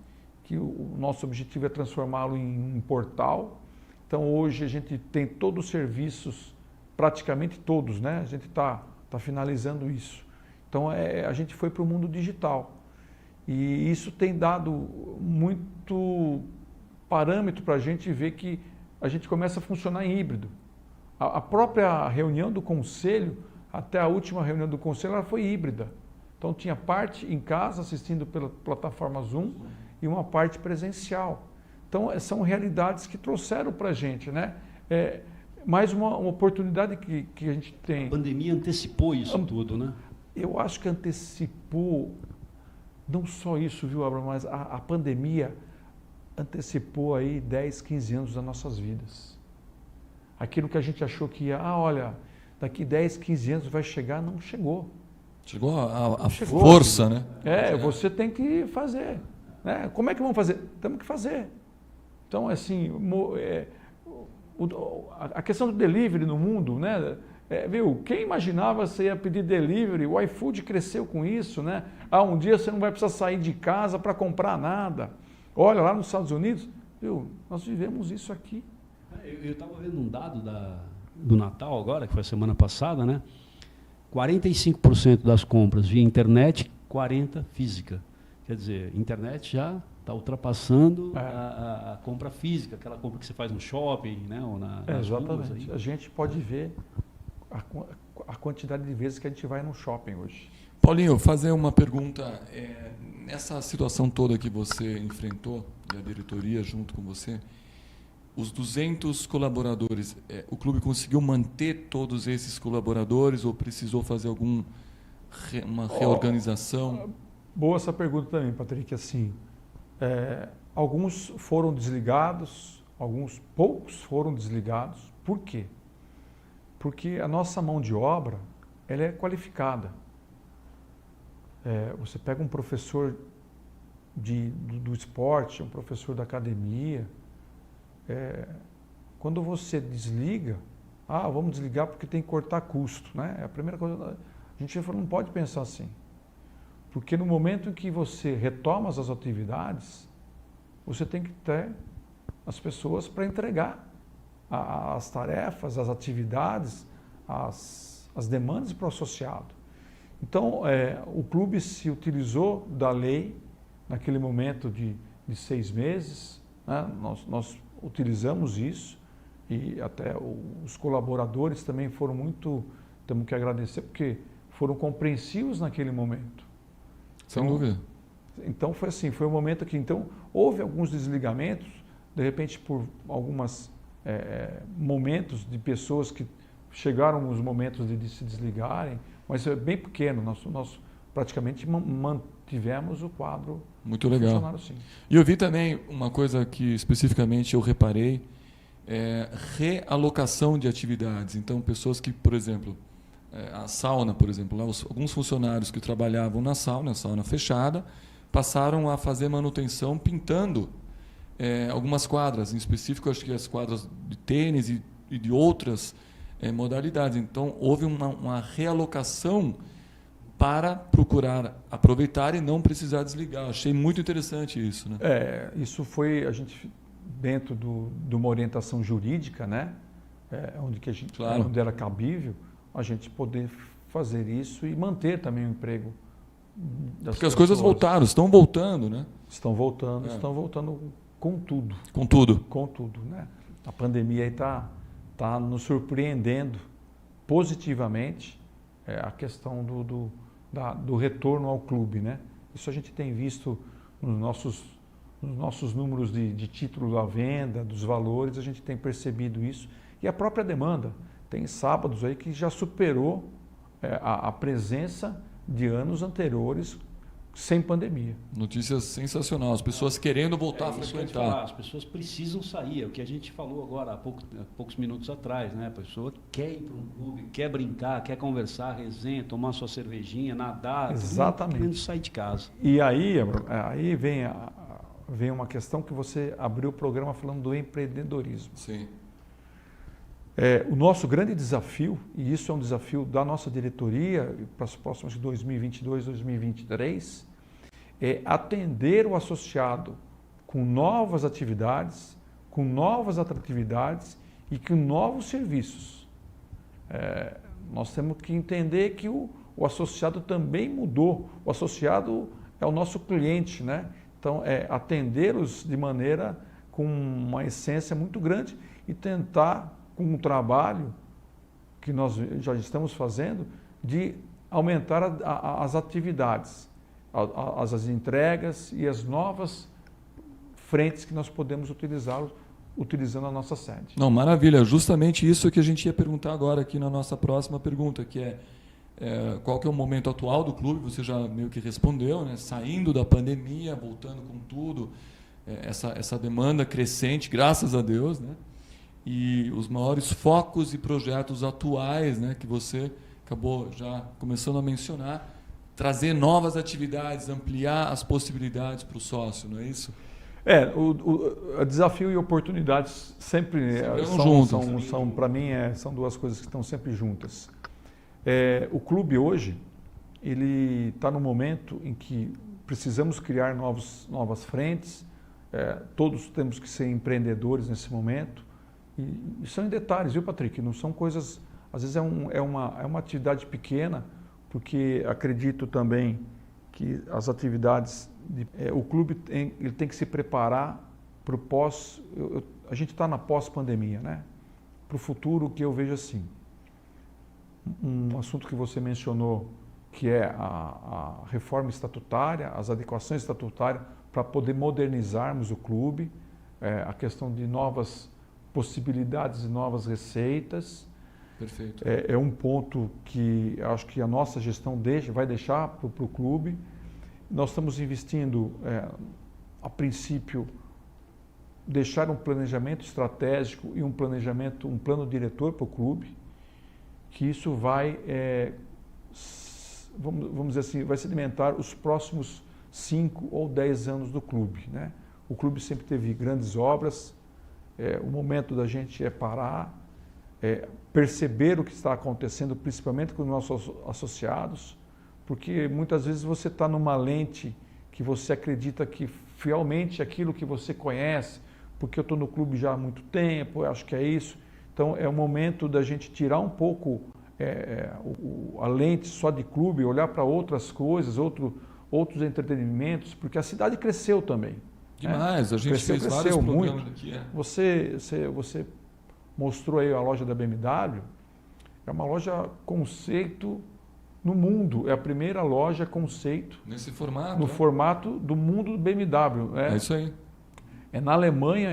que o nosso objetivo é transformá-lo em um portal. Então hoje a gente tem todos os serviços, praticamente todos, né? A gente está finalizando isso. Então a gente foi para o mundo digital. E isso tem dado muito parâmetro para a gente ver que a gente começa a funcionar em híbrido. A própria reunião do conselho, até a última reunião do conselho, ela foi híbrida. Então tinha parte em casa, assistindo pela plataforma Zoom, e uma parte presencial. Então são realidades que trouxeram para a gente, né? Mais uma oportunidade que a gente tem. A pandemia antecipou isso tudo, né? eu acho que antecipou, não só isso, viu, Abraham, mas a pandemia antecipou aí 10, 15 anos das nossas vidas. Aquilo que a gente achou que ia, olha, daqui 10, 15 anos vai chegar, não chegou. Chegou a Chegou, força, né? Você tem que fazer. Né? Como é que vamos fazer? Temos que fazer. Então, assim, a questão do delivery no mundo, né? Viu? Quem imaginava você ia pedir delivery? O iFood cresceu com isso, né? Um dia você não vai precisar sair de casa para comprar nada. Olha, lá nos Estados Unidos, viu? Nós vivemos isso aqui. Eu estava vendo um dado do Natal agora, que foi a semana passada, né? 45% das compras via internet, 40% física. Quer dizer, internet já está ultrapassando a compra física, aquela compra que você faz no shopping, né? Ou nas ruas aí. A gente pode ver a quantidade de vezes que a gente vai no shopping hoje. Paulinho, fazer uma pergunta. Nessa situação toda que você enfrentou, e a diretoria junto com você, os 200 colaboradores, o clube conseguiu manter todos esses colaboradores ou precisou fazer uma reorganização? Boa essa pergunta também, Patrick. Assim, alguns foram desligados, poucos foram desligados. Por quê? Porque a nossa mão de obra ela é qualificada. Você pega um professor do esporte, um professor da academia, quando você desliga, vamos desligar porque tem que cortar custo, né? A primeira coisa, a gente não pode pensar assim, porque no momento em que você retoma as atividades, você tem que ter as pessoas para entregar as tarefas, as atividades, as demandas para o associado. Então, o clube se utilizou da lei naquele momento de 6 meses, né? Nós utilizamos isso e até os colaboradores também foram muito, temos que agradecer, porque foram compreensivos naquele momento. Sem dúvida. Então foi assim, foi um momento que houve alguns desligamentos, de repente por alguns momentos de pessoas que chegaram os momentos de se desligarem, mas é bem pequeno, nós praticamente mantivemos o quadro. Muito legal. Sim. E eu vi também uma coisa que especificamente eu reparei, realocação de atividades. Então, pessoas que, por exemplo, a sauna, por exemplo, lá, alguns funcionários que trabalhavam na sauna fechada, passaram a fazer manutenção pintando algumas quadras, em específico, acho que as quadras de tênis e de outras modalidades. Então, houve uma realocação para procurar aproveitar e não precisar desligar. Achei muito interessante isso, né? Isso foi a gente dentro de uma orientação jurídica, né? Onde era cabível a gente poder fazer isso e manter também o emprego das Porque as coisas estão voltando, né? Estão voltando com tudo. Com tudo. Com tudo, né? A pandemia está nos surpreendendo positivamente, a questão do retorno ao clube, né? Isso a gente tem visto nos nossos números de títulos à venda, dos valores, a gente tem percebido isso. E a própria demanda. Tem sábados aí que já superou a presença de anos anteriores sem pandemia. Notícias sensacional, as pessoas querendo voltar a frequentar. As pessoas precisam sair, é o que a gente falou agora há poucos minutos atrás, né? A pessoa quer ir para um clube, quer brincar, quer conversar, resenha, tomar sua cervejinha, nadar. Exatamente. Querendo sair de casa. E aí vem uma questão que você abriu o programa falando do empreendedorismo. Sim. O nosso grande desafio, e isso é um desafio da nossa diretoria para os próximos de 2022, 2023, é atender o associado com novas atividades, com novas atratividades e com novos serviços. Nós temos que entender que o associado também mudou. O associado é o nosso cliente, né? Então, atendê-los de maneira com uma essência muito grande e tentar, com um trabalho que nós já estamos fazendo, de aumentar as atividades, as entregas e as novas frentes que nós podemos utilizando a nossa sede. Não, maravilha. Justamente isso que a gente ia perguntar agora aqui na nossa próxima pergunta, que é qual que é o momento atual do clube, você já meio que respondeu, né? Saindo da pandemia, voltando com tudo, essa demanda crescente, graças a Deus, né? E os maiores focos e projetos atuais, né, que você acabou já começando a mencionar, trazer novas atividades, ampliar as possibilidades para o sócio, não é isso? O desafio e oportunidades sempre são para mim, são duas coisas que estão sempre juntas. O clube hoje, ele está no momento em que precisamos criar novas frentes, todos temos que ser empreendedores nesse momento, e são em detalhes, viu, Patrick? Não são coisas, às vezes é uma atividade pequena, porque acredito também que as atividades, o clube ele tem que se preparar para o pós, a gente está na pós-pandemia, né? Para o futuro, que eu vejo assim, um assunto que você mencionou, que é a reforma estatutária, as adequações estatutárias para poder modernizarmos o clube, a questão de novas possibilidades e novas receitas. Perfeito. É um ponto que acho que a nossa gestão vai deixar para o clube. Nós estamos investindo, a princípio, deixar um planejamento estratégico e um plano diretor para o clube, que isso vai, vamos dizer assim, vai sedimentar os próximos 5 ou 10 anos do clube, né? O clube sempre teve grandes obras, o momento da gente é parar, perceber o que está acontecendo, principalmente com os nossos associados, porque muitas vezes você está numa lente que você acredita que fielmente aquilo que você conhece, porque eu estou no clube já há muito tempo, eu acho que é isso. Então é o momento da gente tirar um pouco a lente só de clube, olhar para outras coisas, outros entretenimentos, porque a cidade cresceu também. Demais, a gente fez vários programas aqui. Você mostrou aí a loja da BMW, é uma loja conceito no mundo, é a primeira loja conceito nesse formato, no formato do mundo do BMW. É isso aí. Na Alemanha,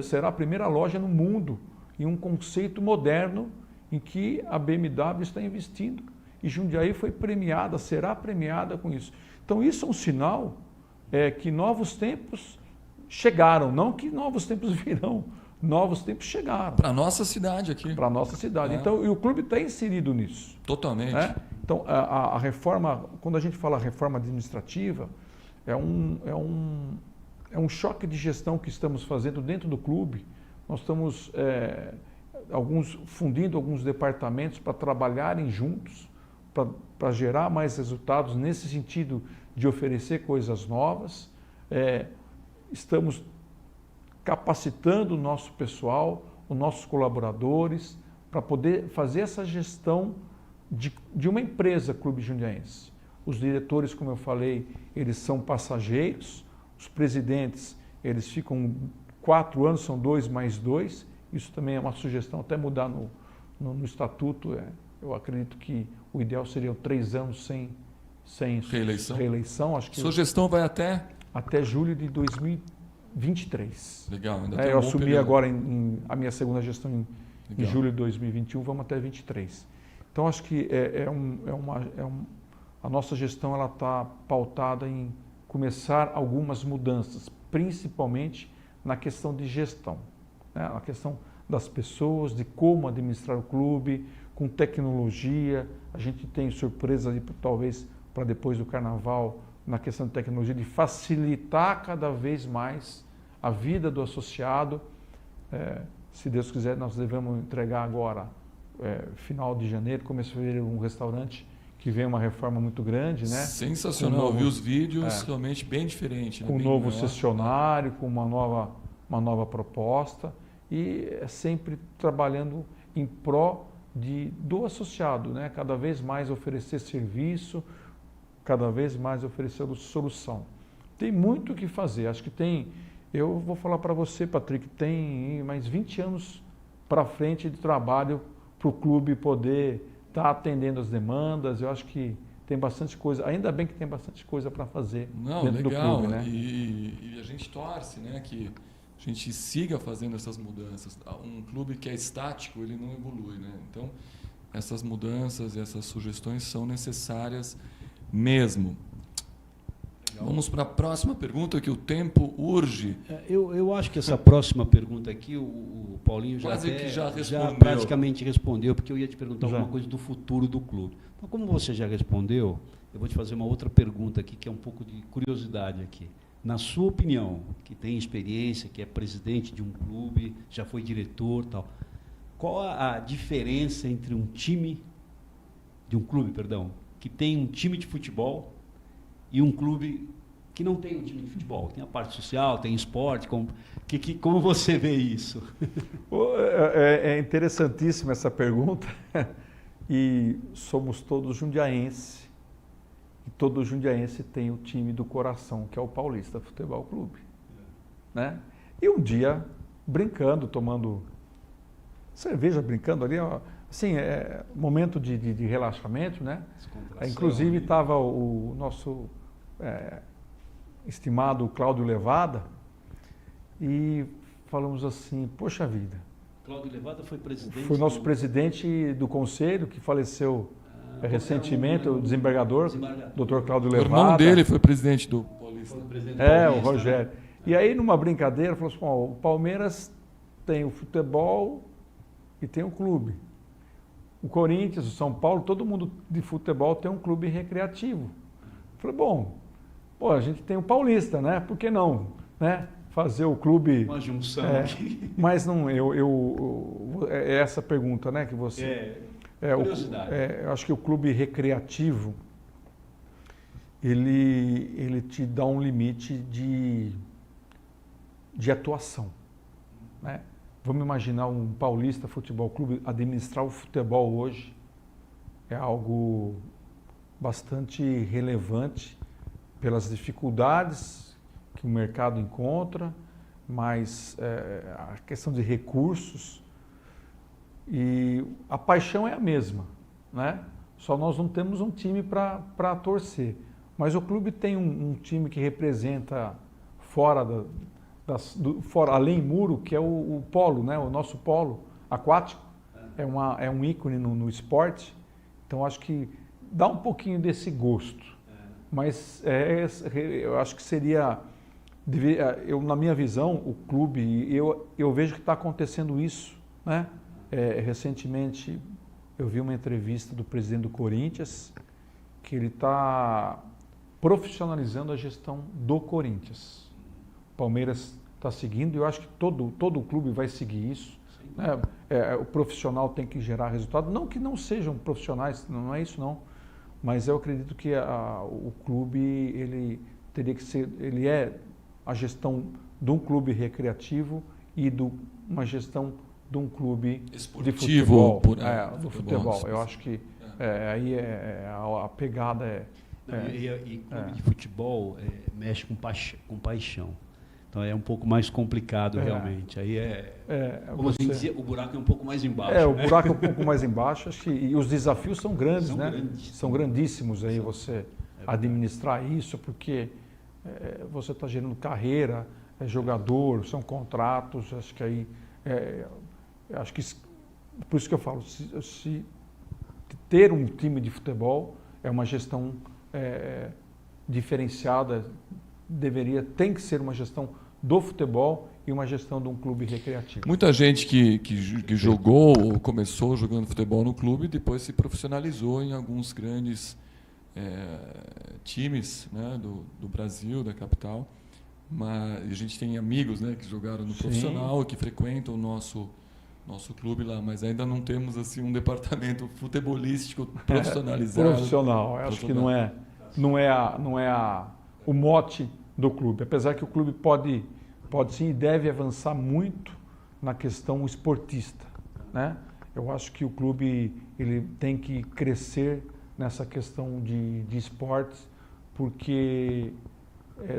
será a primeira loja no mundo em um conceito moderno em que a BMW está investindo. E Jundiaí será premiada com isso. Então isso é um sinal que novos tempos chegaram, não que novos tempos virão, novos tempos chegaram. Para a nossa cidade aqui. Para a nossa cidade. Então, e o clube está inserido nisso. Totalmente. Então, a reforma, quando a gente fala reforma administrativa, é um choque de gestão que estamos fazendo dentro do clube. Nós estamos fundindo alguns departamentos para trabalharem juntos, para gerar mais resultados nesse sentido de oferecer coisas novas. Estamos capacitando o nosso pessoal, os nossos colaboradores, para poder fazer essa gestão de uma empresa Clube Jundiaense. Os diretores, como eu falei, eles são passageiros, os presidentes, eles ficam 4 anos, são 2 mais 2, isso também é uma sugestão, até mudar no estatuto, eu acredito que o ideal seria 3 anos sem reeleição. Acho que sua gestão vai até julho de 2023. Legal, ainda tem eu assumi agora a minha segunda gestão em julho de 2021, vamos até 23. Então acho que a nossa gestão ela está pautada em começar algumas mudanças, principalmente na questão de gestão, né? A questão das pessoas, de como administrar o clube, com tecnologia. A gente tem surpresa ali, talvez para depois do carnaval, na questão de tecnologia, de facilitar cada vez mais a vida do associado. Se Deus quiser, nós devemos entregar agora, final de janeiro, começo de fevereiro, um restaurante que vem uma reforma muito grande, né? Sensacional, vi os vídeos, realmente bem diferente. Com um novo cessionário, com uma nova proposta, e sempre trabalhando em pró do associado, né? Cada vez mais oferecer serviço, cada vez mais oferecer solução. Tem muito o que fazer, acho que eu vou falar para você, Patrick, tem mais 20 anos para frente de trabalho para o clube poder estar atendendo as demandas. Eu acho que tem bastante coisa, ainda bem que tem bastante coisa para fazer dentro do clube, né? E a gente torce, né, que a gente siga fazendo essas mudanças. Um clube que é estático, ele não evolui, né? Então, essas mudanças e essas sugestões são necessárias mesmo. Vamos para a próxima pergunta, que o tempo urge. Eu acho que essa próxima pergunta aqui, o Paulinho já respondeu. praticamente respondeu, porque eu ia te perguntar alguma coisa do futuro do clube. Então, como você já respondeu, eu vou te fazer uma outra pergunta aqui, que é um pouco de curiosidade aqui. Na sua opinião, que tem experiência, que é presidente de um clube, já foi diretor, tal, qual a diferença entre um clube, que tem um time de futebol e um clube que não tem um time de futebol? Tem a parte social, tem esporte, como você vê isso? É interessantíssima essa pergunta. E somos todos jundiaenses. E todo jundiaense tem o time do coração, que é o Paulista Futebol Clube. Né? E um dia, brincando, tomando cerveja, brincando ali, assim, momento de relaxamento, né? Inclusive estava o nosso estimado Cláudio Levada, e falamos assim, poxa vida. Cláudio Levada foi presidente? Foi nosso presidente do conselho, que faleceu recentemente, o desembargador, Dr. Cláudio Levada. O irmão dele foi presidente do Paulista. O Rogério. E aí, numa brincadeira, falou assim, o Palmeiras tem o futebol e tem o clube. O Corinthians, o São Paulo, todo mundo de futebol tem um clube recreativo. Eu falei, a gente tem o Paulista, né? Por que não, né? Fazer o clube... Uma junção aqui. Mas não, é essa pergunta, né, que você... curiosidade. Eu acho que o clube recreativo, ele te dá um limite de atuação, né? Vamos imaginar um Paulista Futebol Clube administrar o futebol hoje, é algo bastante relevante pelas dificuldades que o mercado encontra, mas a questão de recursos, e a paixão é a mesma, né? Só nós não temos um time para torcer, mas o clube tem um time que representa fora além muro, que é o polo, né? O nosso polo aquático, é um ícone no esporte. Então acho que dá um pouquinho desse gosto, mas eu acho que seria, na minha visão, o clube, eu vejo que está acontecendo isso, né? Recentemente eu vi uma entrevista do presidente do Corinthians, que ele está profissionalizando a gestão do Corinthians. O Palmeiras está seguindo, e eu acho que todo o clube vai seguir isso. Né? O profissional tem que gerar resultado, não que não sejam profissionais, não é isso não, mas eu acredito que o clube, ele teria que ser, ele é a gestão de um clube recreativo e uma gestão de um clube esportivo, do futebol. Eu acho que aí a pegada E clube de futebol mexe com paixão. Então é um pouco mais complicado realmente. Aí como assim dizer, o buraco é um pouco mais embaixo. O buraco é um pouco mais embaixo, acho que, e os desafios são grandes, São grandíssimos aí você administrar isso, porque você está gerando carreira, jogador, são contratos, acho que aí acho que por isso que eu falo, se ter um time de futebol é uma gestão diferenciada, tem que ser uma gestão do futebol e uma gestão de um clube recreativo. Muita gente que jogou ou começou jogando futebol no clube, depois se profissionalizou em alguns grandes times, né, do Brasil, da capital. Mas a gente tem amigos, né, que jogaram no profissional, que frequentam o nosso clube lá, mas ainda não temos assim um departamento futebolístico profissionalizado. Profissional, eu acho que não é o mote do clube, apesar que o clube pode sim e deve avançar muito na questão esportista, né? Eu acho que o clube ele tem que crescer nessa questão de esportes, porque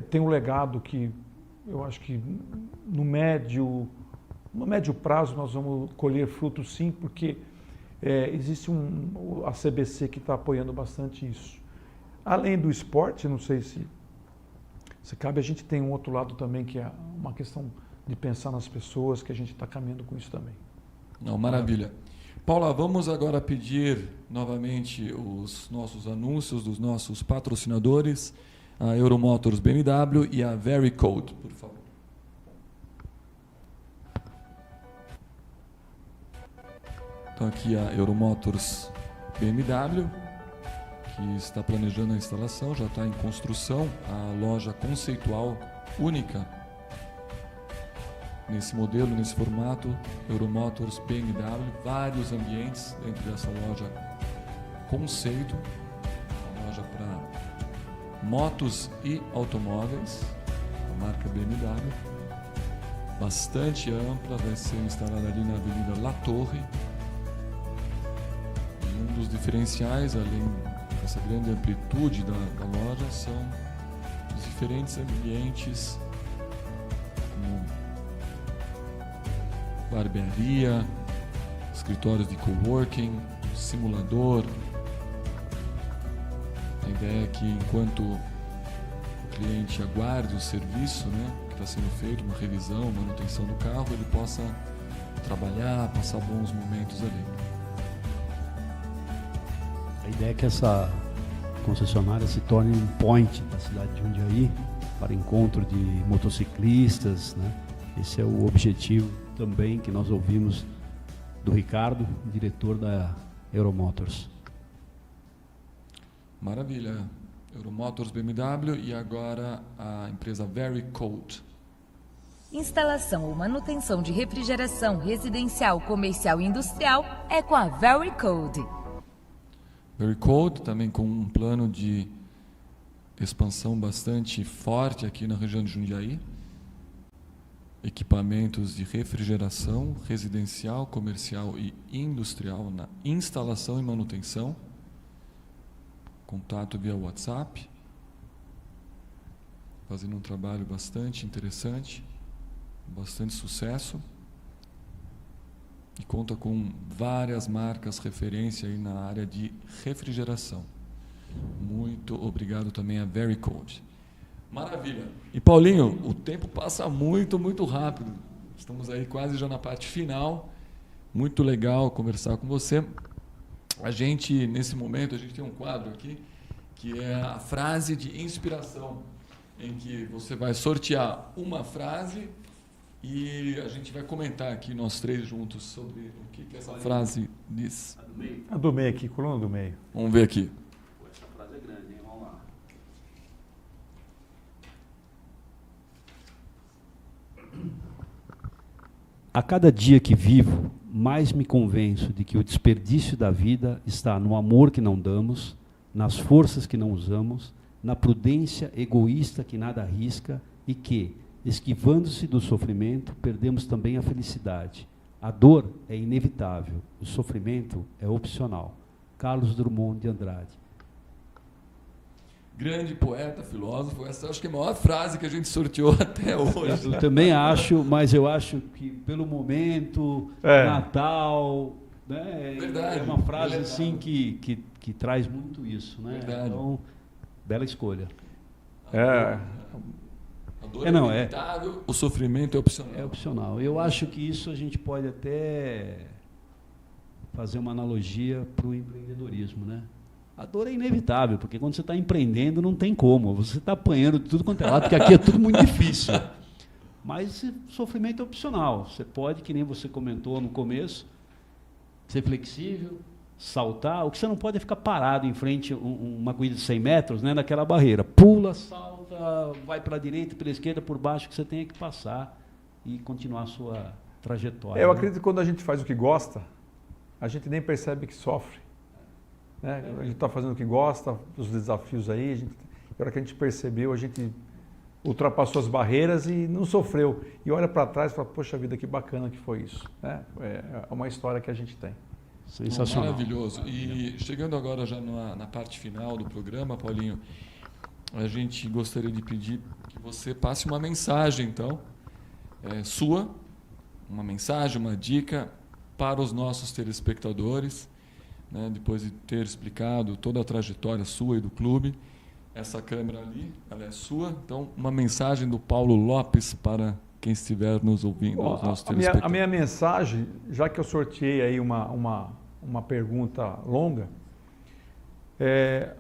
tem um legado que eu acho que no médio prazo nós vamos colher frutos sim, porque existe a CBC que está apoiando bastante isso. Além do esporte, não sei se cabe, a gente tem um outro lado também, que é uma questão de pensar nas pessoas, que a gente está caminhando com isso também. Não, maravilha. Paula, vamos agora pedir novamente os nossos anúncios dos nossos patrocinadores, a Euromotors BMW e a Vericode, por favor. Então aqui a Euromotors BMW, que está planejando a instalação, já está em construção, a loja conceitual única nesse modelo, nesse formato, Euromotors BMW, vários ambientes dentro dessa loja conceito, uma loja para motos e automóveis, a marca BMW, bastante ampla, vai ser instalada ali na Avenida La Torre. E um dos diferenciais, além dessa grande amplitude da loja, são os diferentes ambientes, como barbearia, escritórios de coworking, simulador. A ideia é que enquanto o cliente aguarde o serviço, que está sendo feito, uma revisão, manutenção do carro, ele possa trabalhar, passar bons momentos ali. A ideia é que essa concessionária se torne um point da cidade de Jundiaí para encontro de motociclistas, Esse é o objetivo também que nós ouvimos do Ricardo, diretor da Euromotors. Maravilha. Euromotors BMW e agora a empresa Vericode. Instalação ou manutenção de refrigeração residencial, comercial e industrial é com a Vericode. Vericode também com um plano de expansão bastante forte aqui na região de Jundiaí. Equipamentos de refrigeração residencial, comercial e industrial na instalação e manutenção. Contato via WhatsApp. Fazendo um trabalho bastante interessante, bastante sucesso. E conta com várias marcas referência aí na área de refrigeração. Muito obrigado também a Vericode. Maravilha. E Paulinho, o tempo passa muito, muito rápido. Estamos aí quase já na parte final. Muito legal conversar com você. Nesse momento, a gente tem um quadro aqui, que é a frase de inspiração, em que você vai sortear uma frase e a gente vai comentar aqui, nós três juntos, sobre o que essa frase diz. A do meio aqui, coluna do meio. Vamos ver aqui. Essa frase é grande, hein? Vamos lá. A cada dia que vivo, mais me convenço de que o desperdício da vida está no amor que não damos, nas forças que não usamos, na prudência egoísta que nada arrisca e que, esquivando-se do sofrimento, perdemos também a felicidade. A dor é inevitável, o sofrimento é opcional. Carlos Drummond de Andrade. Grande poeta, filósofo, essa acho que é a maior frase que a gente sorteou até hoje. Eu também acho, mas eu acho que pelo momento, Natal, Verdade, é uma frase assim que traz muito isso. Verdade. Então, bela escolha. A dor é inevitável, o sofrimento é opcional. É opcional. Eu acho que isso a gente pode até fazer uma analogia para o empreendedorismo, A dor é inevitável, porque quando você está empreendendo não tem como. Você está apanhando de tudo quanto é lado, porque aqui é tudo muito difícil. Mas sofrimento é opcional. Você pode, que nem você comentou no começo, ser flexível, saltar. O que você não pode é ficar parado em frente a uma corrida de 100 metros, naquela barreira. Pula, salta, vai para a direita, pela esquerda, por baixo, que você tenha que passar e continuar a sua trajetória. Eu acredito que quando a gente faz o que gosta, a gente nem percebe que sofre. A gente está fazendo o que gosta, os desafios aí, na hora que a gente percebeu, a gente ultrapassou as barreiras e não sofreu. E olha para trás e fala, poxa vida, que bacana que foi isso. É uma história que a gente tem. Sensacional. Maravilhoso. E chegando agora já na parte final do programa, Paulinho, a gente gostaria de pedir que você passe uma mensagem, então, sua, uma mensagem, uma dica para os nossos telespectadores, depois de ter explicado toda a trajetória sua e do clube. Essa câmera ali, ela é sua. Então, uma mensagem do Paulo Lopes para quem estiver nos ouvindo, os nossos A telespectadores. minha mensagem, já que eu sorteei aí uma pergunta longa,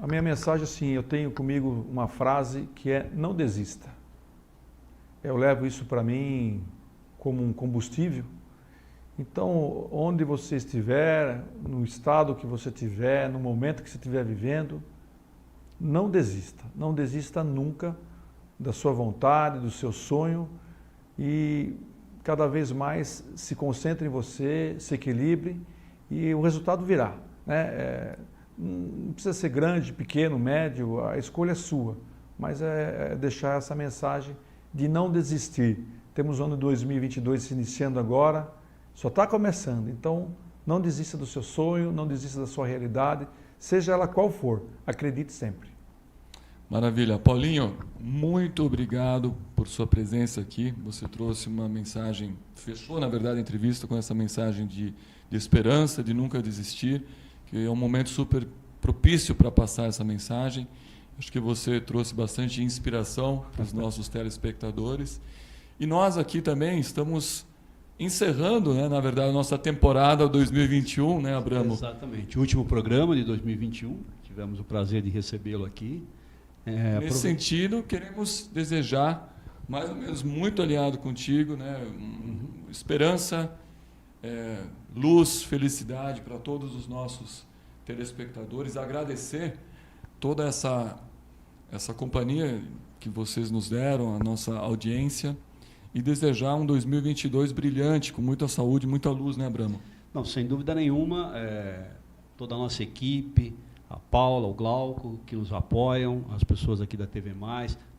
a minha mensagem, assim, eu tenho comigo uma frase que é: não desista. Eu levo isso para mim como um combustível. Então, onde você estiver, no estado que você estiver, no momento que você estiver vivendo, não desista. Não desista nunca da sua vontade, do seu sonho, e cada vez mais se concentre em você, se equilibre e o resultado virá, né? Não precisa ser grande, pequeno, médio, a escolha é sua, mas é deixar essa mensagem de não desistir. Temos o ano 2022 se iniciando agora, só está começando, então não desista do seu sonho, não desista da sua realidade, seja ela qual for, acredite sempre. Maravilha. Paulinho, muito obrigado por sua presença aqui. Você trouxe uma mensagem, fechou, na verdade, a entrevista com essa mensagem de esperança, de nunca desistir, que é um momento super propício para passar essa mensagem. Acho que você trouxe bastante inspiração para os nossos telespectadores. E nós aqui também estamos encerrando, né, na verdade, a nossa temporada 2021, né, Abramo? Exatamente. O último programa de 2021. Tivemos o prazer de recebê-lo aqui. Nesse sentido, queremos desejar, mais ou menos, muito alinhado contigo, né? Esperança, luz, felicidade para todos os nossos telespectadores. Agradecer toda essa companhia que vocês nos deram, a nossa audiência, e desejar um 2022 brilhante, com muita saúde, muita luz, né, Abramo? Não, sem dúvida nenhuma, toda a nossa equipe, a Paula, o Glauco, que nos apoiam, as pessoas aqui da TV+,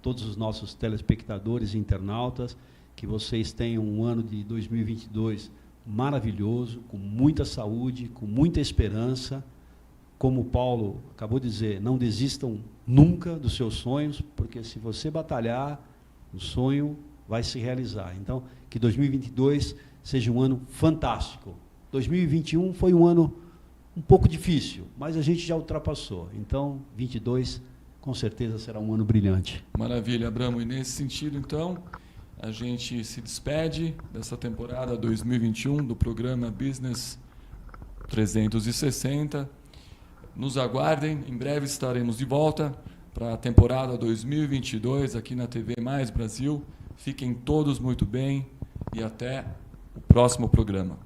todos os nossos telespectadores e internautas, que vocês tenham um ano de 2022 maravilhoso, com muita saúde, com muita esperança. Como o Paulo acabou de dizer, não desistam nunca dos seus sonhos, porque se você batalhar, o sonho vai se realizar. Então, que 2022 seja um ano fantástico. 2021 foi um ano um pouco difícil, mas a gente já ultrapassou. Então, 22 com certeza será um ano brilhante. Maravilha, Abramo. E nesse sentido, então, a gente se despede dessa temporada 2021 do programa Business 360. Nos aguardem, em breve estaremos de volta para a temporada 2022 aqui na TV Mais Brasil. Fiquem todos muito bem e até o próximo programa.